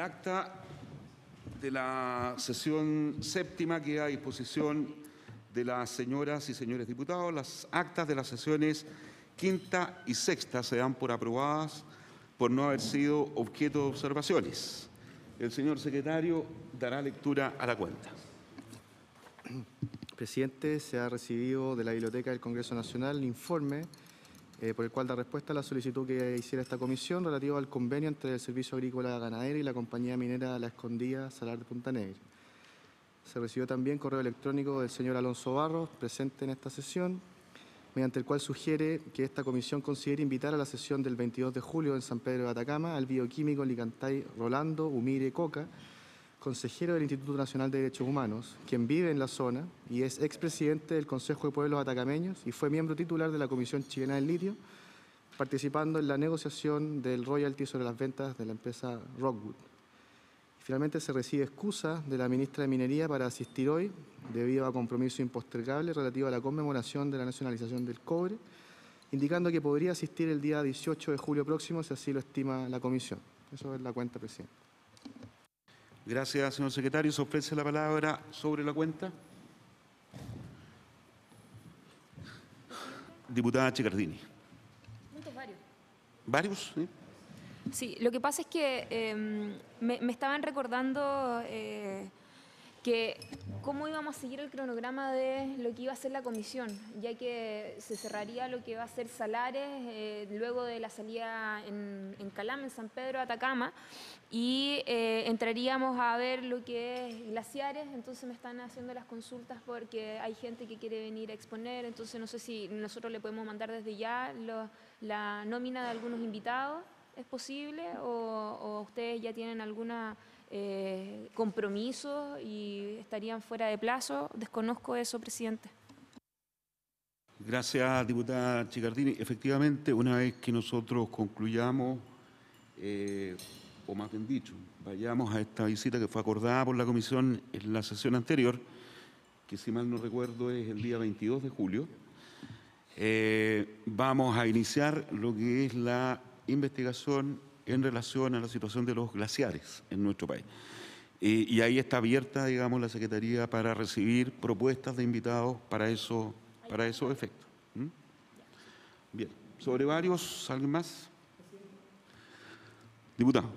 El acta de la sesión séptima queda a disposición de las señoras y señores diputados. Las actas de las sesiones quinta y sexta se dan por aprobadas por no haber sido objeto de observaciones. El señor secretario dará lectura a la cuenta. Presidente, se ha recibido de la Biblioteca del Congreso Nacional el informe por el cual da respuesta a la solicitud que hiciera esta comisión relativo al convenio entre el Servicio Agrícola Ganadero y la compañía minera La Escondida Salar de Punta Negra. Se recibió también correo electrónico del señor Alonso Barros, presente en esta sesión, mediante el cual sugiere que esta comisión considere invitar a la sesión del 22 de julio en San Pedro de Atacama al bioquímico Licantay Rolando Humire Coca, consejero del Instituto Nacional de Derechos Humanos, quien vive en la zona y es expresidente del Consejo de Pueblos Atacameños y fue miembro titular de la Comisión Chilena del Litio, participando en la negociación del royalty sobre las ventas de la empresa Rockwood. Finalmente, se recibe excusa de la ministra de Minería para asistir hoy, debido a compromiso impostergable relativo a la conmemoración de la nacionalización del cobre, indicando que podría asistir el día 18 de julio próximo, si así lo estima la comisión. Eso es la cuenta, presidente. Gracias, señor secretario. Se ofrece la palabra sobre la cuenta. Diputada Chicardini. Varios. ¿Varios? ¿Sí? Sí, lo que pasa es que me estaban recordando que cómo íbamos a seguir el cronograma de lo que iba a ser la comisión, ya que se cerraría lo que va a ser Salares, luego de la salida en Calama, en San Pedro de Atacama, y entraríamos a ver lo que es glaciares. Entonces me están haciendo las consultas porque hay gente que quiere venir a exponer, entonces no sé si nosotros le podemos mandar desde ya la nómina de algunos invitados. ¿Es posible o ustedes ya tienen alguna compromiso y estarían fuera de plazo? Desconozco eso, presidente. Gracias, diputada Chicardini. Efectivamente, una vez que nosotros concluyamos, o más bien dicho, vayamos a esta visita que fue acordada por la comisión en la sesión anterior, que si mal no recuerdo es el día 22 de julio, vamos a iniciar lo que es la investigación en relación a la situación de los glaciares en nuestro país. Y ahí está abierta, digamos, la Secretaría para recibir propuestas de invitados para esos efectos. Bien. ¿Sobre varios, alguien más? Diputado.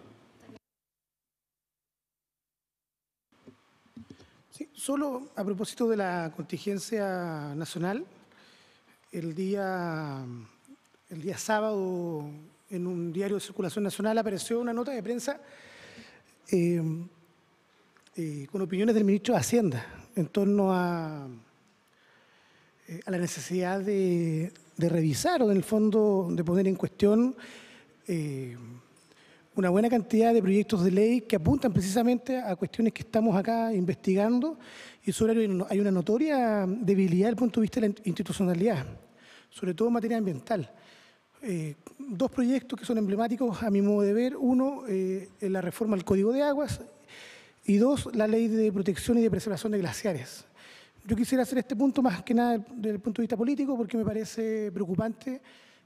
Sí, solo a propósito de la contingencia nacional, el día sábado, en un diario de circulación nacional, apareció una nota de prensa con opiniones del ministro de Hacienda en torno a la necesidad de revisar o, en el fondo, de poner en cuestión una buena cantidad de proyectos de ley que apuntan precisamente a cuestiones que estamos acá investigando, y sobre ello hay una notoria debilidad desde el punto de vista de la institucionalidad, sobre todo en materia ambiental. Dos proyectos que son emblemáticos a mi modo de ver: uno, la reforma al Código de Aguas, y dos, la Ley de Protección y de Preservación de Glaciares. Yo quisiera hacer este punto más que nada desde el punto de vista político, porque me parece preocupante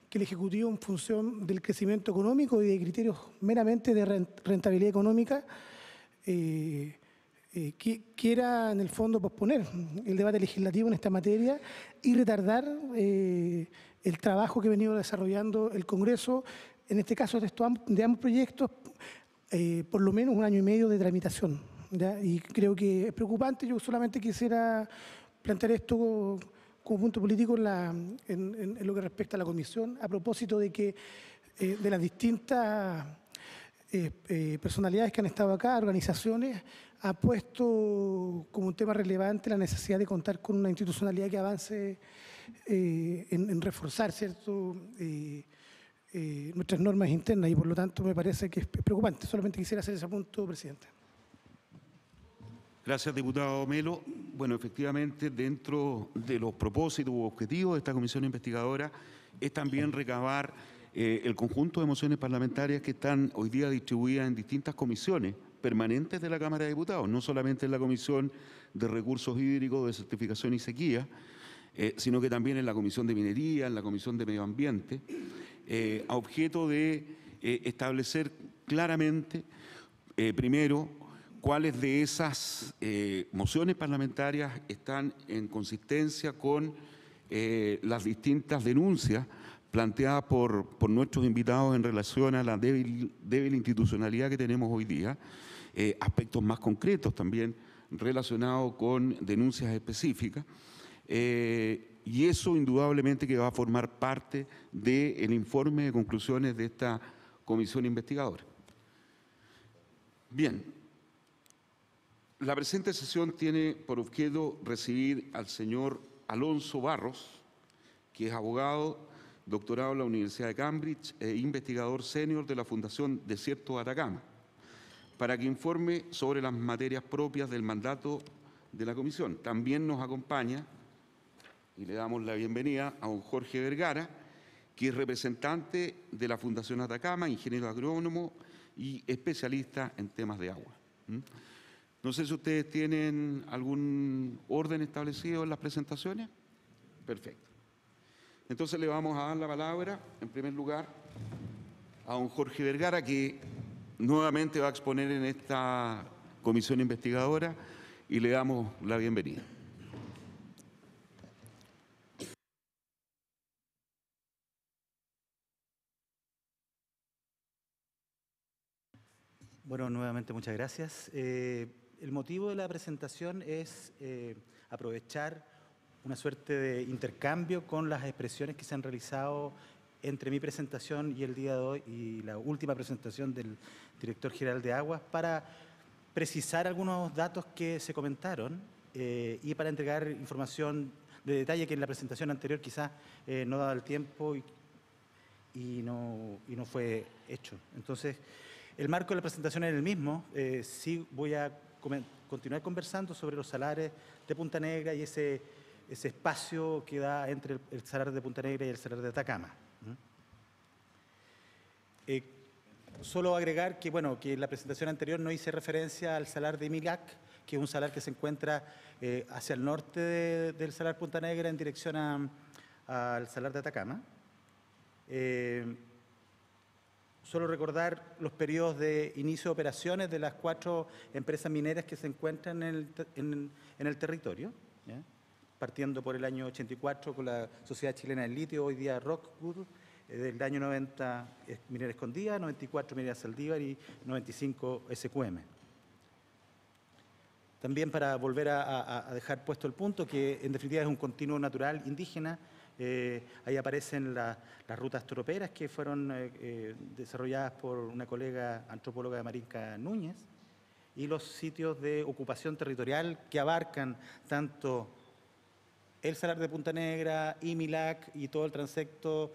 que el Ejecutivo, en función del crecimiento económico y de criterios meramente de rentabilidad económica, quiera, en el fondo, posponer el debate legislativo en esta materia y retardar el trabajo que ha venido desarrollando el Congreso, en este caso de ambos proyectos, por lo menos 1 año y medio de tramitación, ¿ya? Y creo que es preocupante. Yo solamente quisiera plantear esto como punto político en lo que respecta a la comisión, a propósito de que de las distintas personalidades que han estado acá, organizaciones, ha puesto como un tema relevante la necesidad de contar con una institucionalidad que avance en reforzar, ¿cierto?, nuestras normas internas, y por lo tanto me parece que es preocupante. Solamente quisiera hacer ese punto, presidente. Gracias, diputado Melo. Bueno, efectivamente, dentro de los propósitos u objetivos de esta comisión investigadora es también recabar el conjunto de mociones parlamentarias que están hoy día distribuidas en distintas comisiones permanentes de la Cámara de Diputados, no solamente en la Comisión de Recursos Hídricos, de Certificación y Sequía, sino que también en la Comisión de Minería, en la Comisión de Medio Ambiente, a objeto de establecer claramente primero, cuáles de esas mociones parlamentarias están en consistencia con las distintas denuncias planteadas por nuestros invitados en relación a la débil institucionalidad que tenemos hoy día, aspectos más concretos también relacionados con denuncias específicas, y eso indudablemente que va a formar parte del informe de conclusiones de esta comisión investigadora. Bien, la presente sesión tiene por objeto recibir al señor Alonso Barros, que es abogado, doctorado en la Universidad de Cambridge e investigador senior de la Fundación Desierto de Atacama, para que informe sobre las materias propias del mandato de la comisión. También nos acompaña, y le damos la bienvenida, a don Jorge Vergara, que es representante de la Fundación Atacama, ingeniero agrónomo y especialista en temas de agua. No sé si ustedes tienen algún orden establecido en las presentaciones. Perfecto. Entonces le vamos a dar la palabra, en primer lugar, a don Jorge Vergara, que nuevamente va a exponer en esta comisión investigadora, y le damos la bienvenida. Bueno, nuevamente muchas gracias. El motivo de la presentación es aprovechar una suerte de intercambio con las expresiones que se han realizado entre mi presentación y el día de hoy y la última presentación del director general de Aguas para precisar algunos datos que se comentaron y para entregar información de detalle que en la presentación anterior quizás no daba el tiempo y no fue hecho. Entonces, el marco de la presentación es el mismo. Sí voy a continuar conversando sobre los salares de Punta Negra y ese espacio que da entre el salar de Punta Negra y el salar de Atacama. Solo agregar que, bueno, que en la presentación anterior no hice referencia al salar de Imilac, que es un salar que se encuentra hacia el norte del salar Punta Negra en dirección al salar de Atacama. Solo recordar los periodos de inicio de operaciones de las 4 empresas mineras que se encuentran en el territorio, ¿ya? Partiendo por el año 84 con la Sociedad Chilena del Litio, hoy día Rockwood, del año 90 Minera Escondida, 94 Minera Saldívar y 95 SQM. También para volver a dejar puesto el punto, que en definitiva es un continuo natural indígena. Ahí aparecen las rutas troperas que fueron desarrolladas por una colega antropóloga Marinka Núñez y los sitios de ocupación territorial que abarcan tanto el salar de Punta Negra, Imilac y todo el transecto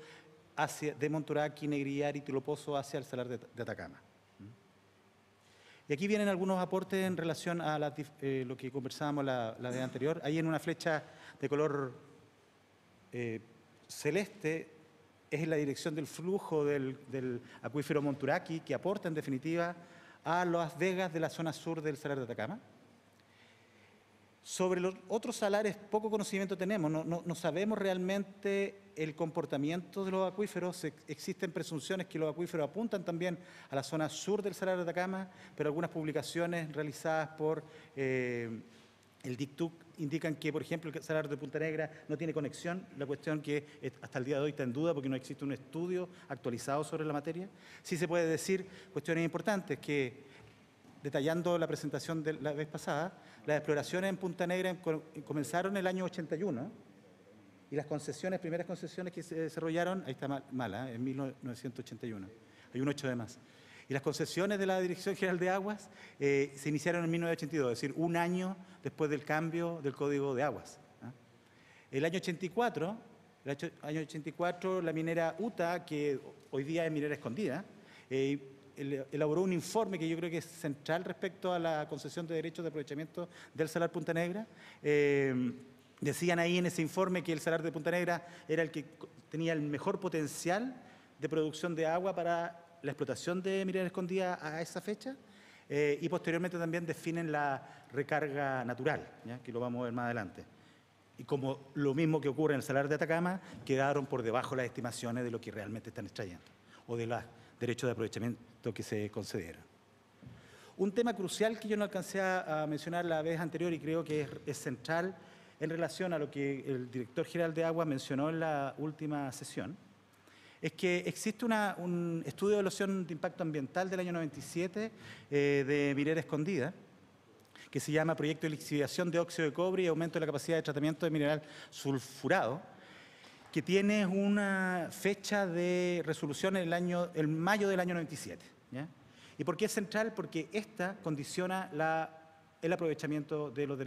de Monturaqui, Negrillar y Tilopozo hacia el salar de Atacama. Y aquí vienen algunos aportes en relación a lo que conversábamos la vez anterior. Ahí en una flecha de color celeste es la dirección del flujo del acuífero Monturaqui, que aporta en definitiva a las vegas de la zona sur del salar de Atacama. Sobre los otros salares poco conocimiento tenemos, no sabemos realmente el comportamiento de los acuíferos. Existen presunciones que los acuíferos apuntan también a la zona sur del salar de Atacama, pero algunas publicaciones realizadas por el DICTUC indican que, por ejemplo, el salar de Punta Negra no tiene conexión, la cuestión que hasta el día de hoy está en duda porque no existe un estudio actualizado sobre la materia. Sí se puede decir cuestiones importantes que, detallando la presentación de la vez pasada, las exploraciones en Punta Negra comenzaron en el año 81 y las primeras concesiones que se desarrollaron, ahí está mala, en 1981, hay un 8 de más. Y las concesiones de la Dirección General de Aguas se iniciaron en 1982, es decir, un año después del cambio del Código de Aguas. El año 84, la minera UTA, que hoy día es Minera Escondida, elaboró un informe que yo creo que es central respecto a la concesión de derechos de aprovechamiento del salar Punta Negra. Decían ahí en ese informe que el salar de Punta Negra era el que tenía el mejor potencial de producción de agua para la explotación de Minera Escondida a esa fecha, y posteriormente también definen la recarga natural, ¿ya? Que lo vamos a ver más adelante. Y como lo mismo que ocurre en el salar de Atacama, quedaron por debajo las estimaciones de lo que realmente están extrayendo o de los derechos de aprovechamiento que se concedieron. Un tema crucial que yo no alcancé a mencionar la vez anterior y creo que es central en relación a lo que el director general de Aguas mencionó en la última sesión, es que existe un estudio de evaluación de impacto ambiental del año 97 de Minera Escondida, que se llama Proyecto de Lixiviación de Óxido de Cobre y Aumento de la Capacidad de Tratamiento de Mineral Sulfurado, que tiene una fecha de resolución en mayo del año 97. ¿Ya? ¿Y por qué es central? Porque esta condiciona el aprovechamiento de los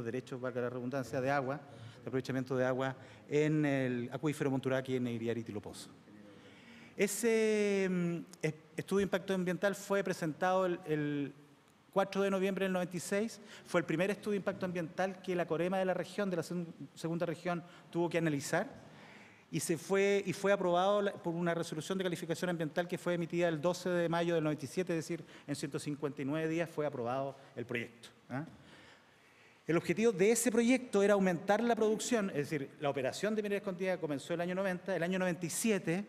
derechos, valga la redundancia, de agua, de aprovechamiento de agua en el acuífero Monturaqui, en Negriari y Tilo Pozo. Ese estudio de impacto ambiental fue presentado el 4 de noviembre del 96, fue el primer estudio de impacto ambiental que la Corema de la región, de la segunda región, tuvo que analizar y fue aprobado por una resolución de calificación ambiental que fue emitida el 12 de mayo del 97, es decir, en 159 días fue aprobado el proyecto. ¿Ah? El objetivo de ese proyecto era aumentar la producción, es decir, la operación de Minera Escondida comenzó el año 90, el año 97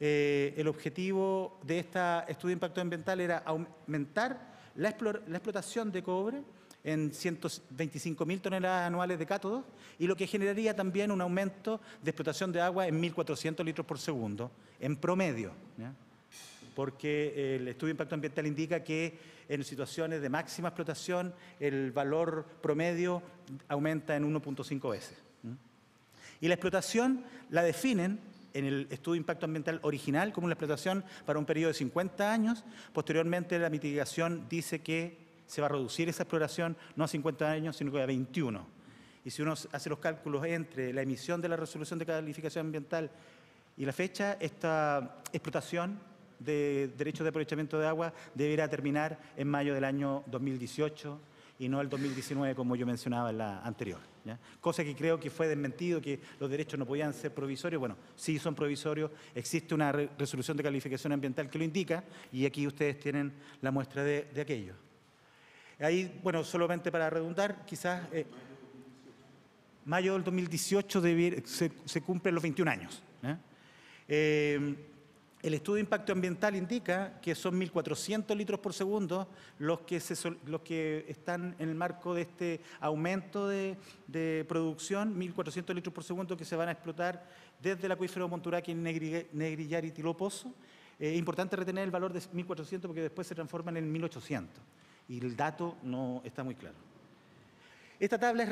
el objetivo de este estudio de impacto ambiental era aumentar la explotación de cobre en 125.000 toneladas anuales de cátodos y lo que generaría también un aumento de explotación de agua en 1.400 litros por segundo, en promedio. ¿Ya? Porque el estudio de impacto ambiental indica que en situaciones de máxima explotación el valor promedio aumenta en 1.5 veces. ¿Ya? Y la explotación la definen en el estudio de impacto ambiental original como una explotación para un periodo de 50 años. Posteriormente la mitigación dice que se va a reducir esa exploración no a 50 años, sino que a 21. Y si uno hace los cálculos entre la emisión de la resolución de calificación ambiental y la fecha, esta explotación de derechos de aprovechamiento de agua deberá terminar en mayo del año 2018 y no el 2019 como yo mencionaba en la anterior. ¿Ya? Cosa que creo que fue desmentido, que los derechos no podían ser provisorios. Bueno, sí son provisorios, existe una resolución de calificación ambiental que lo indica y aquí ustedes tienen la muestra de aquello. Ahí, bueno, solamente para redundar, quizás mayo del 2018 se cumplen los 21 años. El estudio de impacto ambiental indica que son 1.400 litros por segundo los que están en el marco de este aumento de producción, 1.400 litros por segundo que se van a explotar desde el acuífero Monturaqui en Negriari y Tilo Pozo. Es importante retener el valor de 1.400 porque después se transforman en 1.800 y el dato no está muy claro. Esta tabla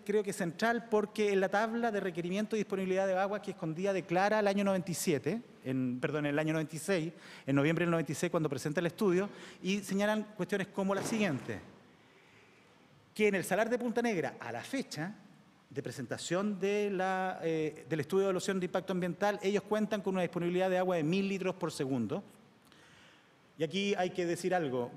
creo que es central porque en la tabla de requerimiento y disponibilidad de agua que Escondida declara el año 97, el año 96, en noviembre del 96 cuando presenta el estudio, y señalan cuestiones como la siguiente, que en el Salar de Punta Negra, a la fecha de presentación del estudio de evaluación de impacto ambiental, ellos cuentan con una disponibilidad de agua de 1.000 litros por segundo. Y aquí hay que decir algo,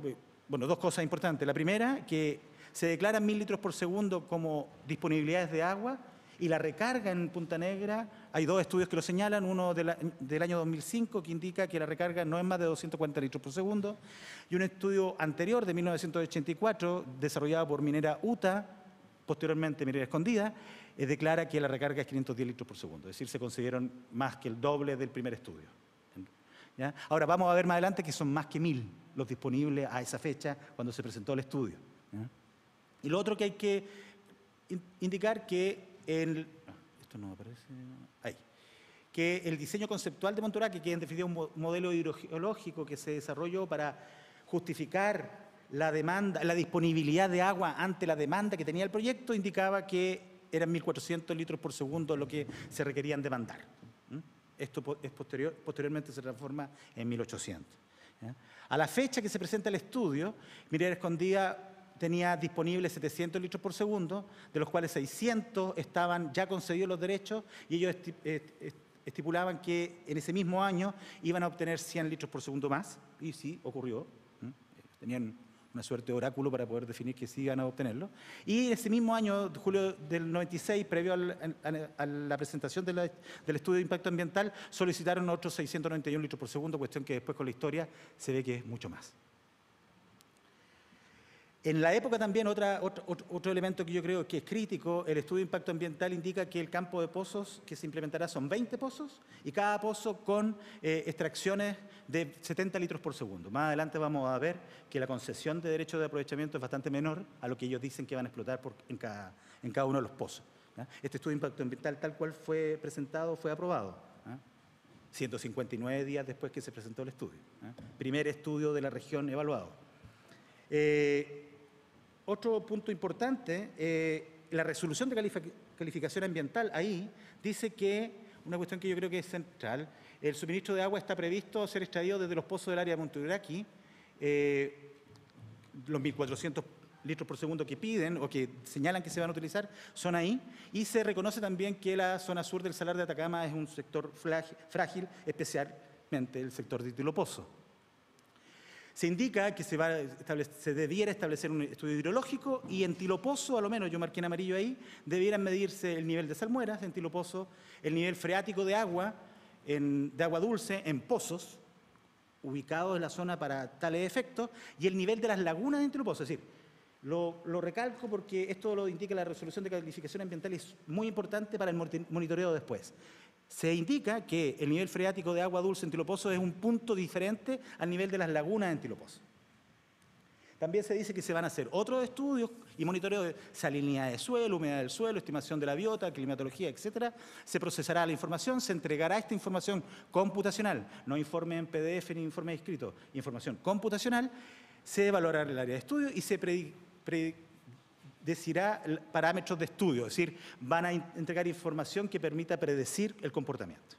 bueno, dos cosas importantes. La primera, que se declaran 1.000 litros por segundo como disponibilidades de agua y la recarga en Punta Negra, hay dos estudios que lo señalan, uno del año 2005 que indica que la recarga no es más de 240 litros por segundo y un estudio anterior de 1984 desarrollado por Minera UTA, posteriormente Minera Escondida, declara que la recarga es 510 litros por segundo, es decir, se consideraron más que el doble del primer estudio. ¿Ya? Ahora vamos a ver más adelante que son más que 1.000 los disponibles a esa fecha cuando se presentó el estudio. ¿Ya? Y lo otro que hay que indicar que que el diseño conceptual de Monturaqui, que en definitiva es un modelo hidrogeológico que se desarrolló para justificar la demanda, la disponibilidad de agua ante la demanda que tenía el proyecto, indicaba que eran 1.400 litros por segundo lo que se requerían demandar. Esto es posteriormente se transforma en 1.800. ¿Ya? A la fecha que se presenta el estudio, Minera Escondida tenía disponibles 700 litros por segundo, de los cuales 600 estaban ya concedidos los derechos y ellos estipulaban que en ese mismo año iban a obtener 100 litros por segundo más, y sí, ocurrió. Tenían una suerte de oráculo para poder definir que sí iban a obtenerlo. Y ese mismo año, julio del 96, previo a la presentación del estudio de impacto ambiental, solicitaron otros 691 litros por segundo, cuestión que después con la historia se ve que es mucho más. En la época también otro elemento que yo creo que es crítico, el estudio de impacto ambiental indica que el campo de pozos que se implementará son 20 pozos y cada pozo con extracciones de 70 litros por segundo. Más adelante vamos a ver que la concesión de derechos de aprovechamiento es bastante menor a lo que ellos dicen que van a explotar en cada uno de los pozos. ¿Ya? Este estudio de impacto ambiental tal cual fue presentado, fue aprobado. 159 días después que se presentó el estudio. Primer estudio de la región evaluado. Otro punto importante, la resolución de calificación ambiental, ahí dice que, una cuestión que yo creo que es central, el suministro de agua está previsto ser extraído desde los pozos del área de Monteuraqui, los 1.400 litros por segundo que piden o que señalan que se van a utilizar son ahí, y se reconoce también que la zona sur del Salar de Atacama es un sector frágil, especialmente el sector de Tilo Pozo. Se indica que se debiera establecer un estudio hidrológico y en Tilo Pozo, a lo menos yo marqué en amarillo ahí, debieran medirse el nivel de salmueras en Tilo Pozo, el nivel freático de agua dulce en pozos ubicados en la zona para tales efectos y el nivel de las lagunas en Tilo Pozo. Es decir, lo recalco porque esto lo indica la resolución de calificación ambiental y es muy importante para el monitoreo después. Se indica que el nivel freático de agua dulce en Tilo Pozo es un punto diferente al nivel de las lagunas en Tilo Pozo. También se dice que se van a hacer otros estudios y monitoreo de salinidad de suelo, humedad del suelo, estimación de la biota, climatología, etcétera. Se procesará la información, se entregará esta información computacional, no informe en PDF ni informe escrito, información computacional. Se evaluará el área de estudio y se decirá parámetros de estudio, es decir, van a entregar información que permita predecir el comportamiento.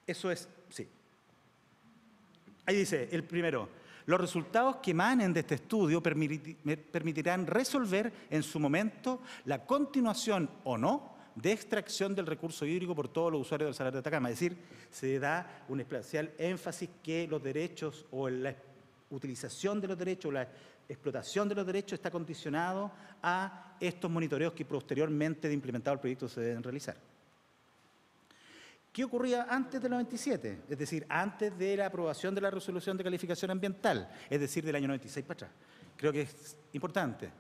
Eso es, sí. Ahí dice, el primero, los resultados que emanen de este estudio permitirán resolver en su momento la continuación o no de extracción del recurso hídrico por todos los usuarios del Salar de Atacama. Es decir, se da un especial énfasis que los derechos o la utilización de los derechos, la explotación de los derechos está condicionado a estos monitoreos que posteriormente de implementado el proyecto se deben realizar. ¿Qué ocurría antes del 97? Es decir, antes de la aprobación de la resolución de calificación ambiental, es decir, del año 96 para atrás. Creo que es importante.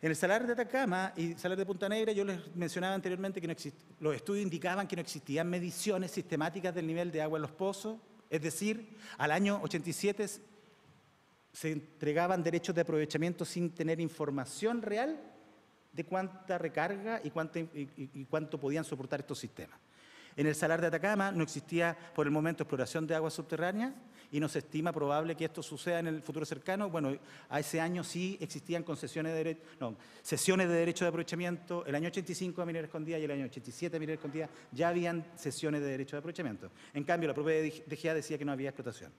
En el Salar de Atacama y Salar de Punta Negra, yo les mencionaba anteriormente que los estudios indicaban que no existían mediciones sistemáticas del nivel de agua en los pozos, es decir, al año 87 se entregaban derechos de aprovechamiento sin tener información real de cuánta recarga y cuánto podían soportar estos sistemas. En el Salar de Atacama no existía por el momento exploración de aguas subterráneas y no se estima probable que esto suceda en el futuro cercano. Bueno, a ese año sí existían sesiones de derecho de aprovechamiento. El año 85 a Minera Escondida y el año 87 a Minera Escondida ya habían sesiones de derecho de aprovechamiento. En cambio, la propia DGA decía que no había explotación.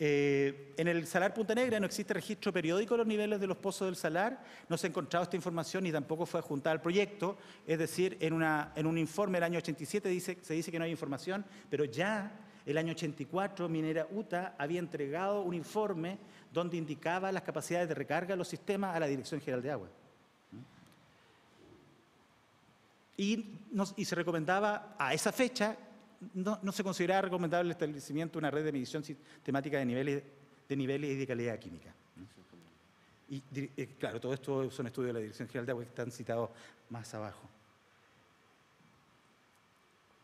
En el Salar Punta Negra no existe registro periódico de los niveles de los pozos del salar, no se ha encontrado esta información ni tampoco fue adjuntada al proyecto, es decir, en un informe del año 87 se dice que no hay información, pero ya el año 84 Minera UTA había entregado un informe donde indicaba las capacidades de recarga de los sistemas a la Dirección General de Agua. Y se recomendaba a esa fecha. No se consideraba recomendable el establecimiento de una red de medición sistemática de niveles y de calidad química. Y claro, todo esto son estudios de la Dirección General de Agua que están citados más abajo.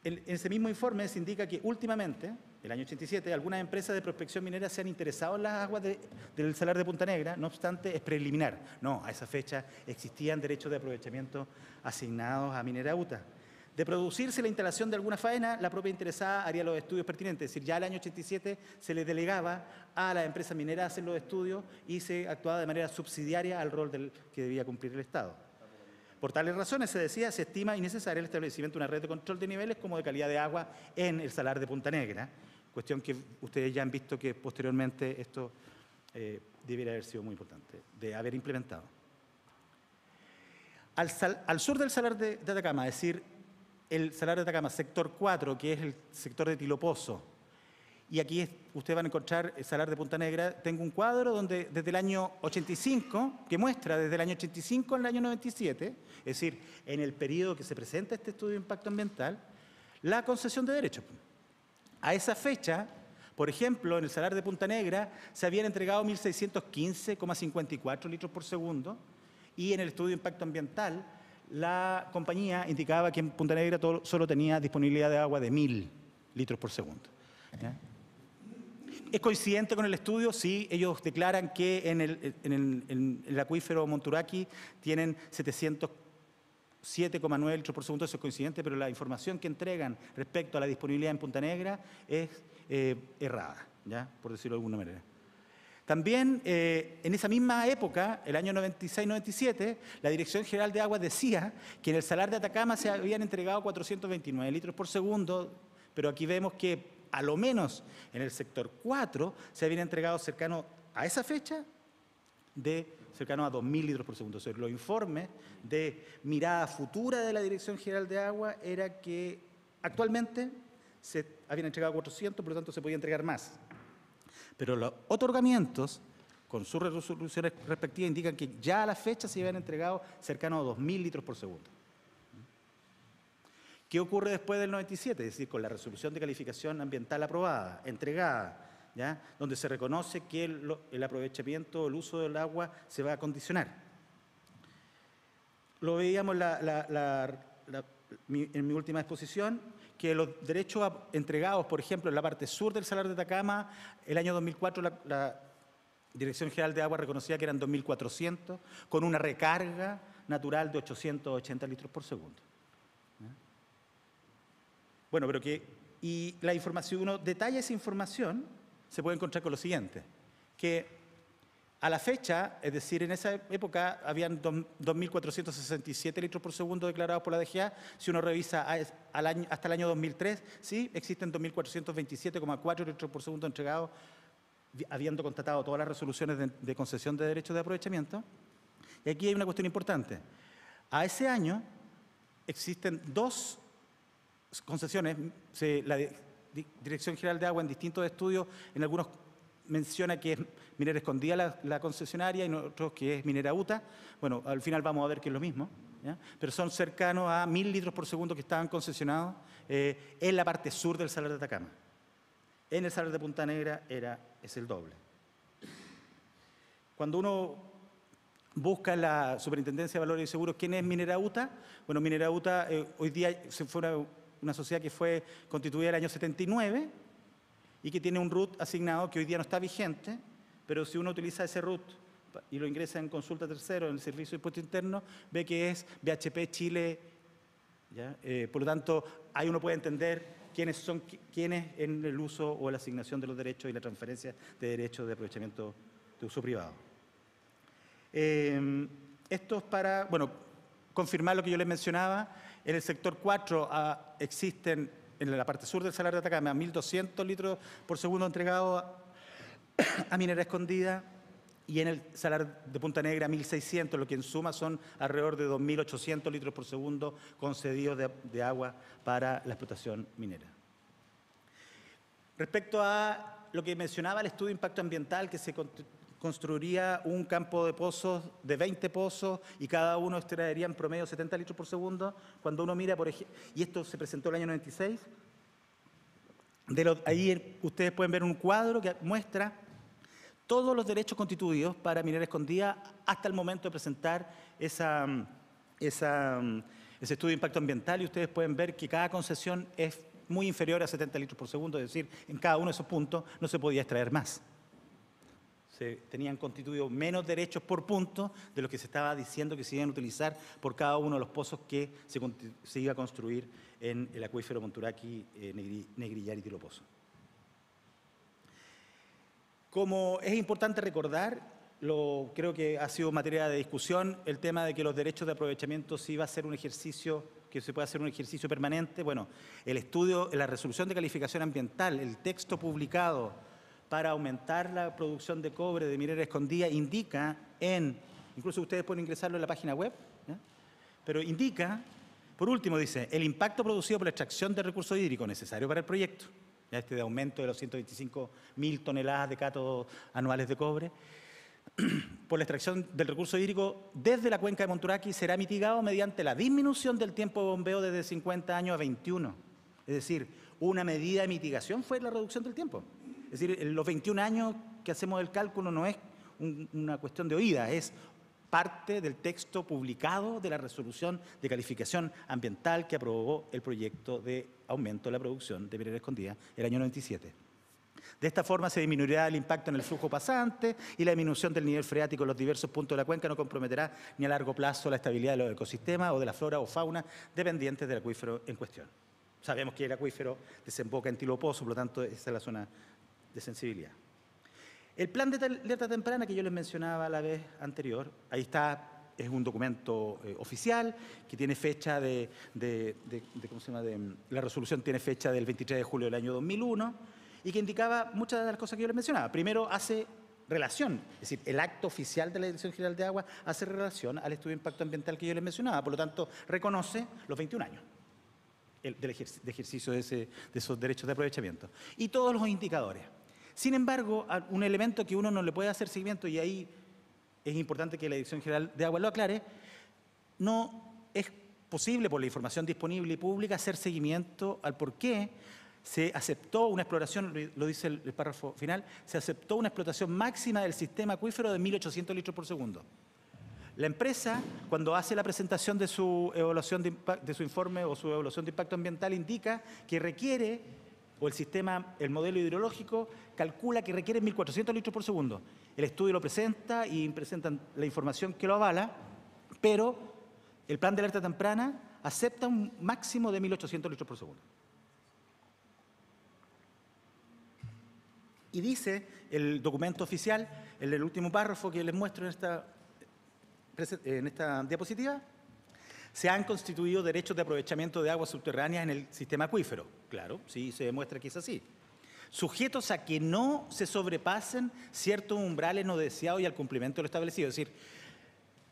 En ese mismo informe se indica que últimamente, el año 87, algunas empresas de prospección minera se han interesado en las aguas del Salar de Punta Negra, no obstante es preliminar. No, a esa fecha existían derechos de aprovechamiento asignados a Minera UTA. De producirse la instalación de alguna faena, la propia interesada haría los estudios pertinentes. Es decir, ya el año 87 se le delegaba a la empresa minera hacer los estudios y se actuaba de manera subsidiaria al rol que debía cumplir el Estado. Por tales razones, se estima innecesario el establecimiento de una red de control de niveles como de calidad de agua en el Salar de Punta Negra, cuestión que ustedes ya han visto que posteriormente esto debiera haber sido muy importante de haber implementado. Al sur del Salar de Atacama, es decir, el Salar de Atacama, sector 4, que es el sector de Tilo Pozo. Y aquí ustedes van a encontrar el Salar de Punta Negra. Tengo un cuadro donde desde el año 85, que muestra desde el año 85 al año 97, es decir, en el periodo que se presenta este estudio de impacto ambiental, la concesión de derechos. A esa fecha, Por ejemplo, en el salar de Punta Negra se habían entregado 1.615,54 litros por segundo y en el estudio de impacto ambiental la compañía indicaba que en Punta Negra solo tenía disponibilidad de agua de 1.000 litros por segundo. ¿Ya? ¿Es coincidente con el estudio? Sí, ellos declaran que en el acuífero Monturaqui tienen 707,9 litros por segundo, eso es coincidente, pero la información que entregan respecto a la disponibilidad en Punta Negra es errada, ¿ya? Por decirlo de alguna manera. También en esa misma época, el año 96-97, la Dirección General de Aguas decía que en el salar de Atacama se habían entregado 429 litros por segundo, pero aquí vemos que a lo menos en el sector 4 se habían entregado cercano a esa fecha cercano a 2.000 litros por segundo. O sea, los informes de mirada futura de la Dirección General de Agua era que actualmente se habían entregado 400, por lo tanto se podía entregar más. Pero los otorgamientos, con sus resoluciones respectivas, indican que ya a la fecha se habían entregado cercano a 2.000 litros por segundo. ¿Qué ocurre después del 97? Es decir, con la resolución de calificación ambiental aprobada, entregada, ¿ya? Donde se reconoce que el aprovechamiento, el uso del agua se va a condicionar. Lo veíamos en mi última exposición, que los derechos entregados, por ejemplo, en la parte sur del salar de Atacama, el año 2004 la Dirección General de Agua reconocía que eran 2.400, con una recarga natural de 880 litros por segundo. Bueno, y la información, uno detalla esa información, se puede encontrar con lo siguiente, que a la fecha, es decir, en esa época habían 2.467 litros por segundo declarados por la DGA. Si uno revisa hasta el año 2003, sí, existen 2.427,4 litros por segundo entregados, habiendo constatado todas las resoluciones de concesión de derechos de aprovechamiento. Y aquí hay una cuestión importante. A ese año existen dos concesiones. La Dirección General de Agua en distintos estudios, en algunos menciona que es Minera Escondida la concesionaria y en otros que es Minera UTA. Bueno, al final vamos a ver que es lo mismo, ¿ya? Pero son cercanos a 1.000 litros por segundo que estaban concesionados en la parte sur del salar de Atacama. En el salar de Punta Negra es el doble. Cuando uno busca en la Superintendencia de Valores y Seguros quién es Minera UTA, bueno, Minera UTA hoy día fue una sociedad que fue constituida en el año 79 y que tiene un RUT asignado que hoy día no está vigente, pero si uno utiliza ese RUT y lo ingresa en consulta tercero en el Servicio de Impuesto Interno, ve que es BHP Chile, ¿ya? Por lo tanto, ahí uno puede entender quiénes son quiénes en el uso o la asignación de los derechos y la transferencia de derechos de aprovechamiento de uso privado. Esto es para, bueno, confirmar lo que yo les mencionaba. En el sector 4 existen, en la parte sur del salar de Atacama, 1.200 litros por segundo entregados a Minera Escondida, y en el salar de Punta Negra 1.600, lo que en suma son alrededor de 2.800 litros por segundo concedidos de agua para la explotación minera. Respecto a lo que mencionaba el estudio de impacto ambiental, que se construiría un campo de pozos de 20 pozos y cada uno extraería en promedio 70 litros por segundo. Cuando uno mira, por ejemplo, y esto se presentó el año 96, ahí ustedes pueden ver un cuadro que muestra todos los derechos constituidos para Minera Escondida hasta el momento de presentar ese estudio de impacto ambiental, y ustedes pueden ver que cada concesión es muy inferior a 70 litros por segundo, es decir, en cada uno de esos puntos no se podía extraer más. Se tenían constituido menos derechos por punto de los que se estaba diciendo que se iban a utilizar por cada uno de los pozos que se iba a construir en el acuífero Monturaqui, Negrillar y Tilo Pozo. Como es importante recordar, creo que ha sido materia de discusión, el tema de que los derechos de aprovechamiento sí va a ser un ejercicio, que se puede hacer un ejercicio permanente. Bueno, el estudio, la resolución de calificación ambiental, el texto publicado para aumentar la producción de cobre de Minera Escondida indica incluso ustedes pueden ingresarlo en la página web, ¿ya? Pero indica, por último dice, el impacto producido por la extracción de recursos hídricos necesario para el proyecto, ya de aumento de los 125.000 toneladas de cátodos anuales de cobre, por la extracción del recurso hídrico desde la cuenca de Monturaqui será mitigado mediante la disminución del tiempo de bombeo desde 50 años a 21. Es decir, una medida de mitigación fue la reducción del tiempo. Es Es decir, en los 21 años que hacemos el cálculo no es una cuestión de oída, es parte del texto publicado de la resolución de calificación ambiental que aprobó el proyecto de aumento de la producción de minera escondida el año 97. De esta forma se disminuirá el impacto en el flujo pasante y la disminución del nivel freático en los diversos puntos de la cuenca no comprometerá ni a largo plazo la estabilidad de los ecosistemas o de la flora o fauna dependientes del acuífero en cuestión. Sabemos que el acuífero desemboca en Tilo Pozo, por lo tanto esa es la zona de sensibilidad. El plan de alerta temprana que yo les mencionaba la vez anterior, ahí está, es un documento oficial que tiene fecha ¿cómo se llama? La resolución tiene fecha del 23 de julio del año 2001 y que indicaba muchas de las cosas que yo les mencionaba. Primero hace relación, es decir, el acto oficial de la Dirección General de Agua hace relación al estudio de impacto ambiental que yo les mencionaba, por lo tanto reconoce los 21 años de ejercicio de esos derechos de aprovechamiento y todos los indicadores. Sin embargo, un elemento que uno no le puede hacer seguimiento, y ahí es importante que la Dirección General de Agua lo aclare, no es posible por la información disponible y pública hacer seguimiento al por qué se aceptó una exploración, lo dice el párrafo final, se aceptó una explotación máxima del sistema acuífero de 1.800 litros por segundo. La empresa, cuando hace la presentación de su evaluación de su informe o su evaluación de impacto ambiental, indica que requiere, o el modelo hidrológico calcula que requiere 1.400 litros por segundo. El estudio lo presenta y presentan la información que lo avala, pero el plan de alerta temprana acepta un máximo de 1.800 litros por segundo. Y dice el documento oficial, en el último párrafo que les muestro en esta diapositiva, se han constituido derechos de aprovechamiento de aguas subterráneas en el sistema acuífero. Claro, sí, se demuestra que es así. Sujetos a que no se sobrepasen ciertos umbrales no deseados y al cumplimiento de lo establecido. Es decir,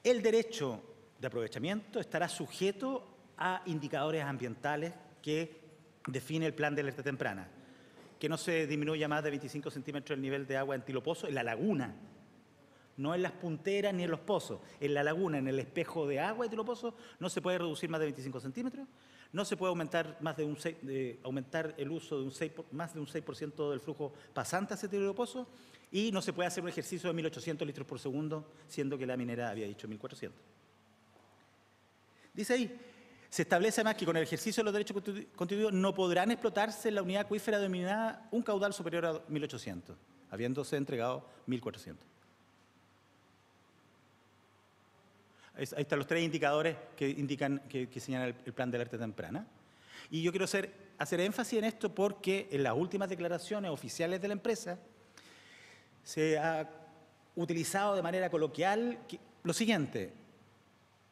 el derecho de aprovechamiento estará sujeto a indicadores ambientales que define el plan de alerta temprana. Que no se disminuya más de 25 centímetros el nivel de agua en Tilo Pozo, en la laguna. No en las punteras ni en los pozos. En la laguna, en el espejo de agua de Tilo Pozo, no se puede reducir más de 25 centímetros. No se puede aumentar aumentar el uso de más de un 6% del flujo pasante hacia Tilo Pozo. Y no se puede hacer un ejercicio de 1.800 litros por segundo, siendo que la minera había dicho 1.400. Dice ahí, se establece además que con el ejercicio de los derechos constituidos no podrán explotarse en la unidad acuífera denominada un caudal superior a 1.800, habiéndose entregado 1.400. Ahí están los 3 indicadores que indican, que señalan el plan de alerta temprana. Y yo quiero hacer énfasis en esto porque en las últimas declaraciones oficiales de la empresa se ha utilizado de manera coloquial lo siguiente.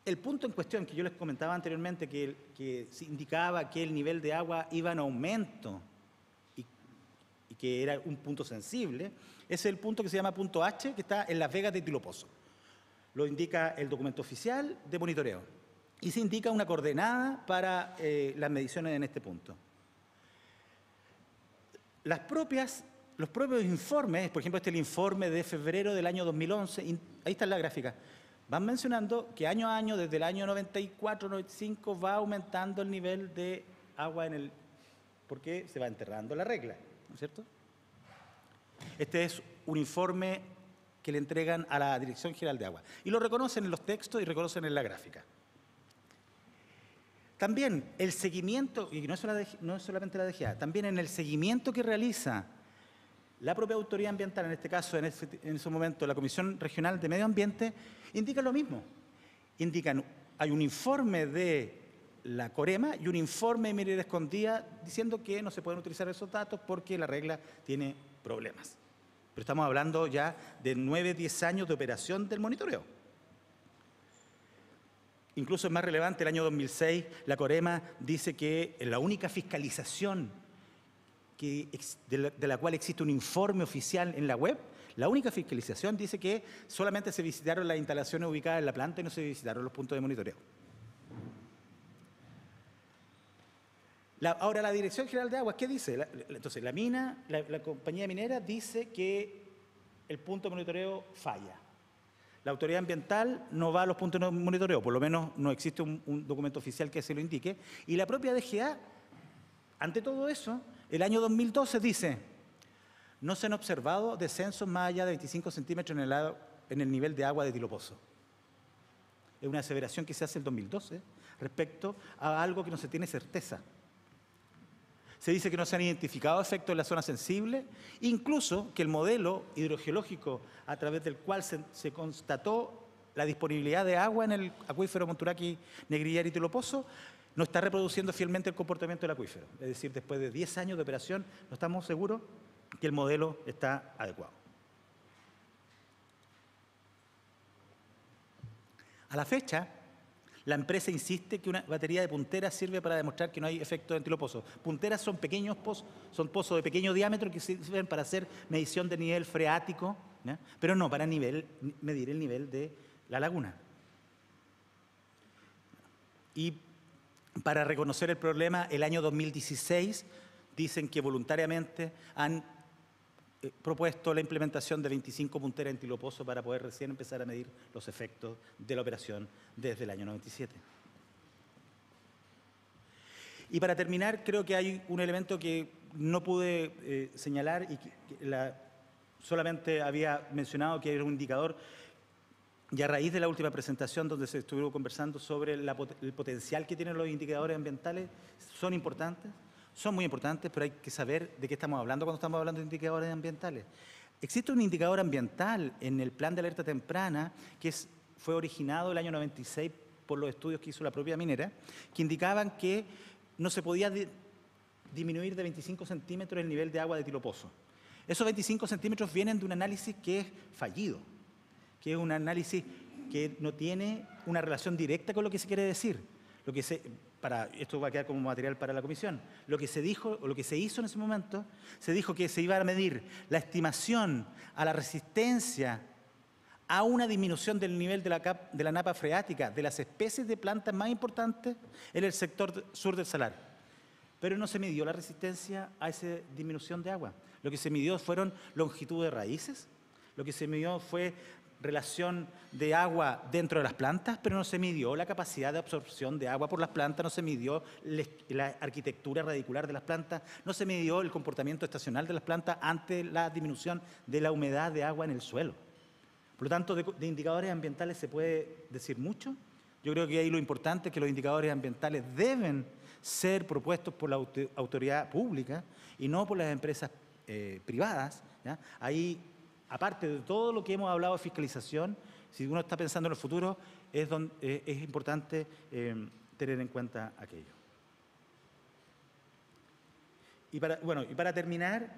El punto en cuestión que yo les comentaba anteriormente, que se indicaba que el nivel de agua iba en aumento y que era un punto sensible, es el punto que se llama punto H, que está en Las Vegas de Tilo Pozo. Lo indica el documento oficial de monitoreo. Y se indica una coordenada para las mediciones en este punto. Los propios informes, por ejemplo, este es el informe de febrero del año 2011, ahí está la gráfica, van mencionando que año a año, desde el año 94, 95, va aumentando el nivel de agua porque se va enterrando la regla, ¿no es cierto? Este es un informe que le entregan a la Dirección General de Agua. Y lo reconocen en los textos y reconocen en la gráfica. También el seguimiento, y no es solamente la DGA, también en el seguimiento que realiza la propia autoridad ambiental, en este caso, en ese momento, la Comisión Regional de Medio Ambiente, indican lo mismo. Hay un informe de la Corema y un informe de Minera Escondida diciendo que no se pueden utilizar esos datos porque la regla tiene problemas. Pero estamos hablando ya de 9, 10 años de operación del monitoreo. Incluso es más relevante, el año 2006, la Corema dice que la única fiscalización de la cual existe un informe oficial en la web, la única fiscalización dice que solamente se visitaron las instalaciones ubicadas en la planta y no se visitaron los puntos de monitoreo. Ahora, la Dirección General de Aguas, ¿qué dice? Entonces, la compañía minera dice que el punto de monitoreo falla. La autoridad ambiental no va a los puntos de monitoreo, por lo menos no existe un documento oficial que se lo indique. Y la propia DGA, ante todo eso, el año 2012 dice, no se han observado descensos más allá de 25 centímetros en el nivel de agua de Tilopozo. Es una aseveración que se hace en el 2012 respecto a algo que no se tiene certeza. Se dice que no se han identificado efectos en la zona sensible, incluso que el modelo hidrogeológico a través del cual se constató la disponibilidad de agua en el acuífero Monturaqui, Negrillera y Tilopozo no está reproduciendo fielmente el comportamiento del acuífero. Es decir, después de 10 años de operación, no estamos seguros que el modelo está adecuado. A la fecha, la empresa insiste que una batería de punteras sirve para demostrar que no hay efecto en Tilopozo. Punteras son pequeños pozos, son pozos de pequeño diámetro que sirven para hacer medición de nivel freático, ¿ya? Pero no para medir el nivel de la laguna. Y para reconocer el problema, el año 2016 dicen que voluntariamente han propuesto la implementación de 25 punteras en Tilopozo para poder recién empezar a medir los efectos de la operación desde el año 97. Y para terminar, creo que hay un elemento que no pude señalar y que solamente había mencionado que era un indicador, y a raíz de la última presentación donde se estuvo conversando sobre el potencial que tienen los indicadores ambientales, son importantes. Son muy importantes, pero hay que saber de qué estamos hablando cuando estamos hablando de indicadores ambientales. Existe un indicador ambiental en el plan de alerta temprana que fue originado el año 96 por los estudios que hizo la propia minera, que indicaban que no se podía disminuir de 25 centímetros el nivel de agua de Tilopozo. Esos 25 centímetros vienen de un análisis que es fallido, que es un análisis que no tiene una relación directa con lo que se quiere decir. Esto va a quedar como material para la comisión. Lo que se dijo, o lo que se hizo en ese momento, se dijo que se iba a medir la estimación a la resistencia a una disminución del nivel de la napa freática de las especies de plantas más importantes en el sector sur del salar. Pero no se midió la resistencia a esa disminución de agua. Lo que se midió fueron longitud de raíces, lo que se midió fue relación de agua dentro de las plantas, pero no se midió la capacidad de absorción de agua por las plantas, no se midió la arquitectura radicular de las plantas, no se midió el comportamiento estacional de las plantas ante la disminución de la humedad de agua en el suelo. Por lo tanto, de indicadores ambientales se puede decir mucho. Yo creo que ahí lo importante es que los indicadores ambientales deben ser propuestos por la autoridad pública y no por las empresas privadas, ¿ya? Ahí, aparte de todo lo que hemos hablado de fiscalización, si uno está pensando en el futuro, es importante tener en cuenta aquello. Y para terminar,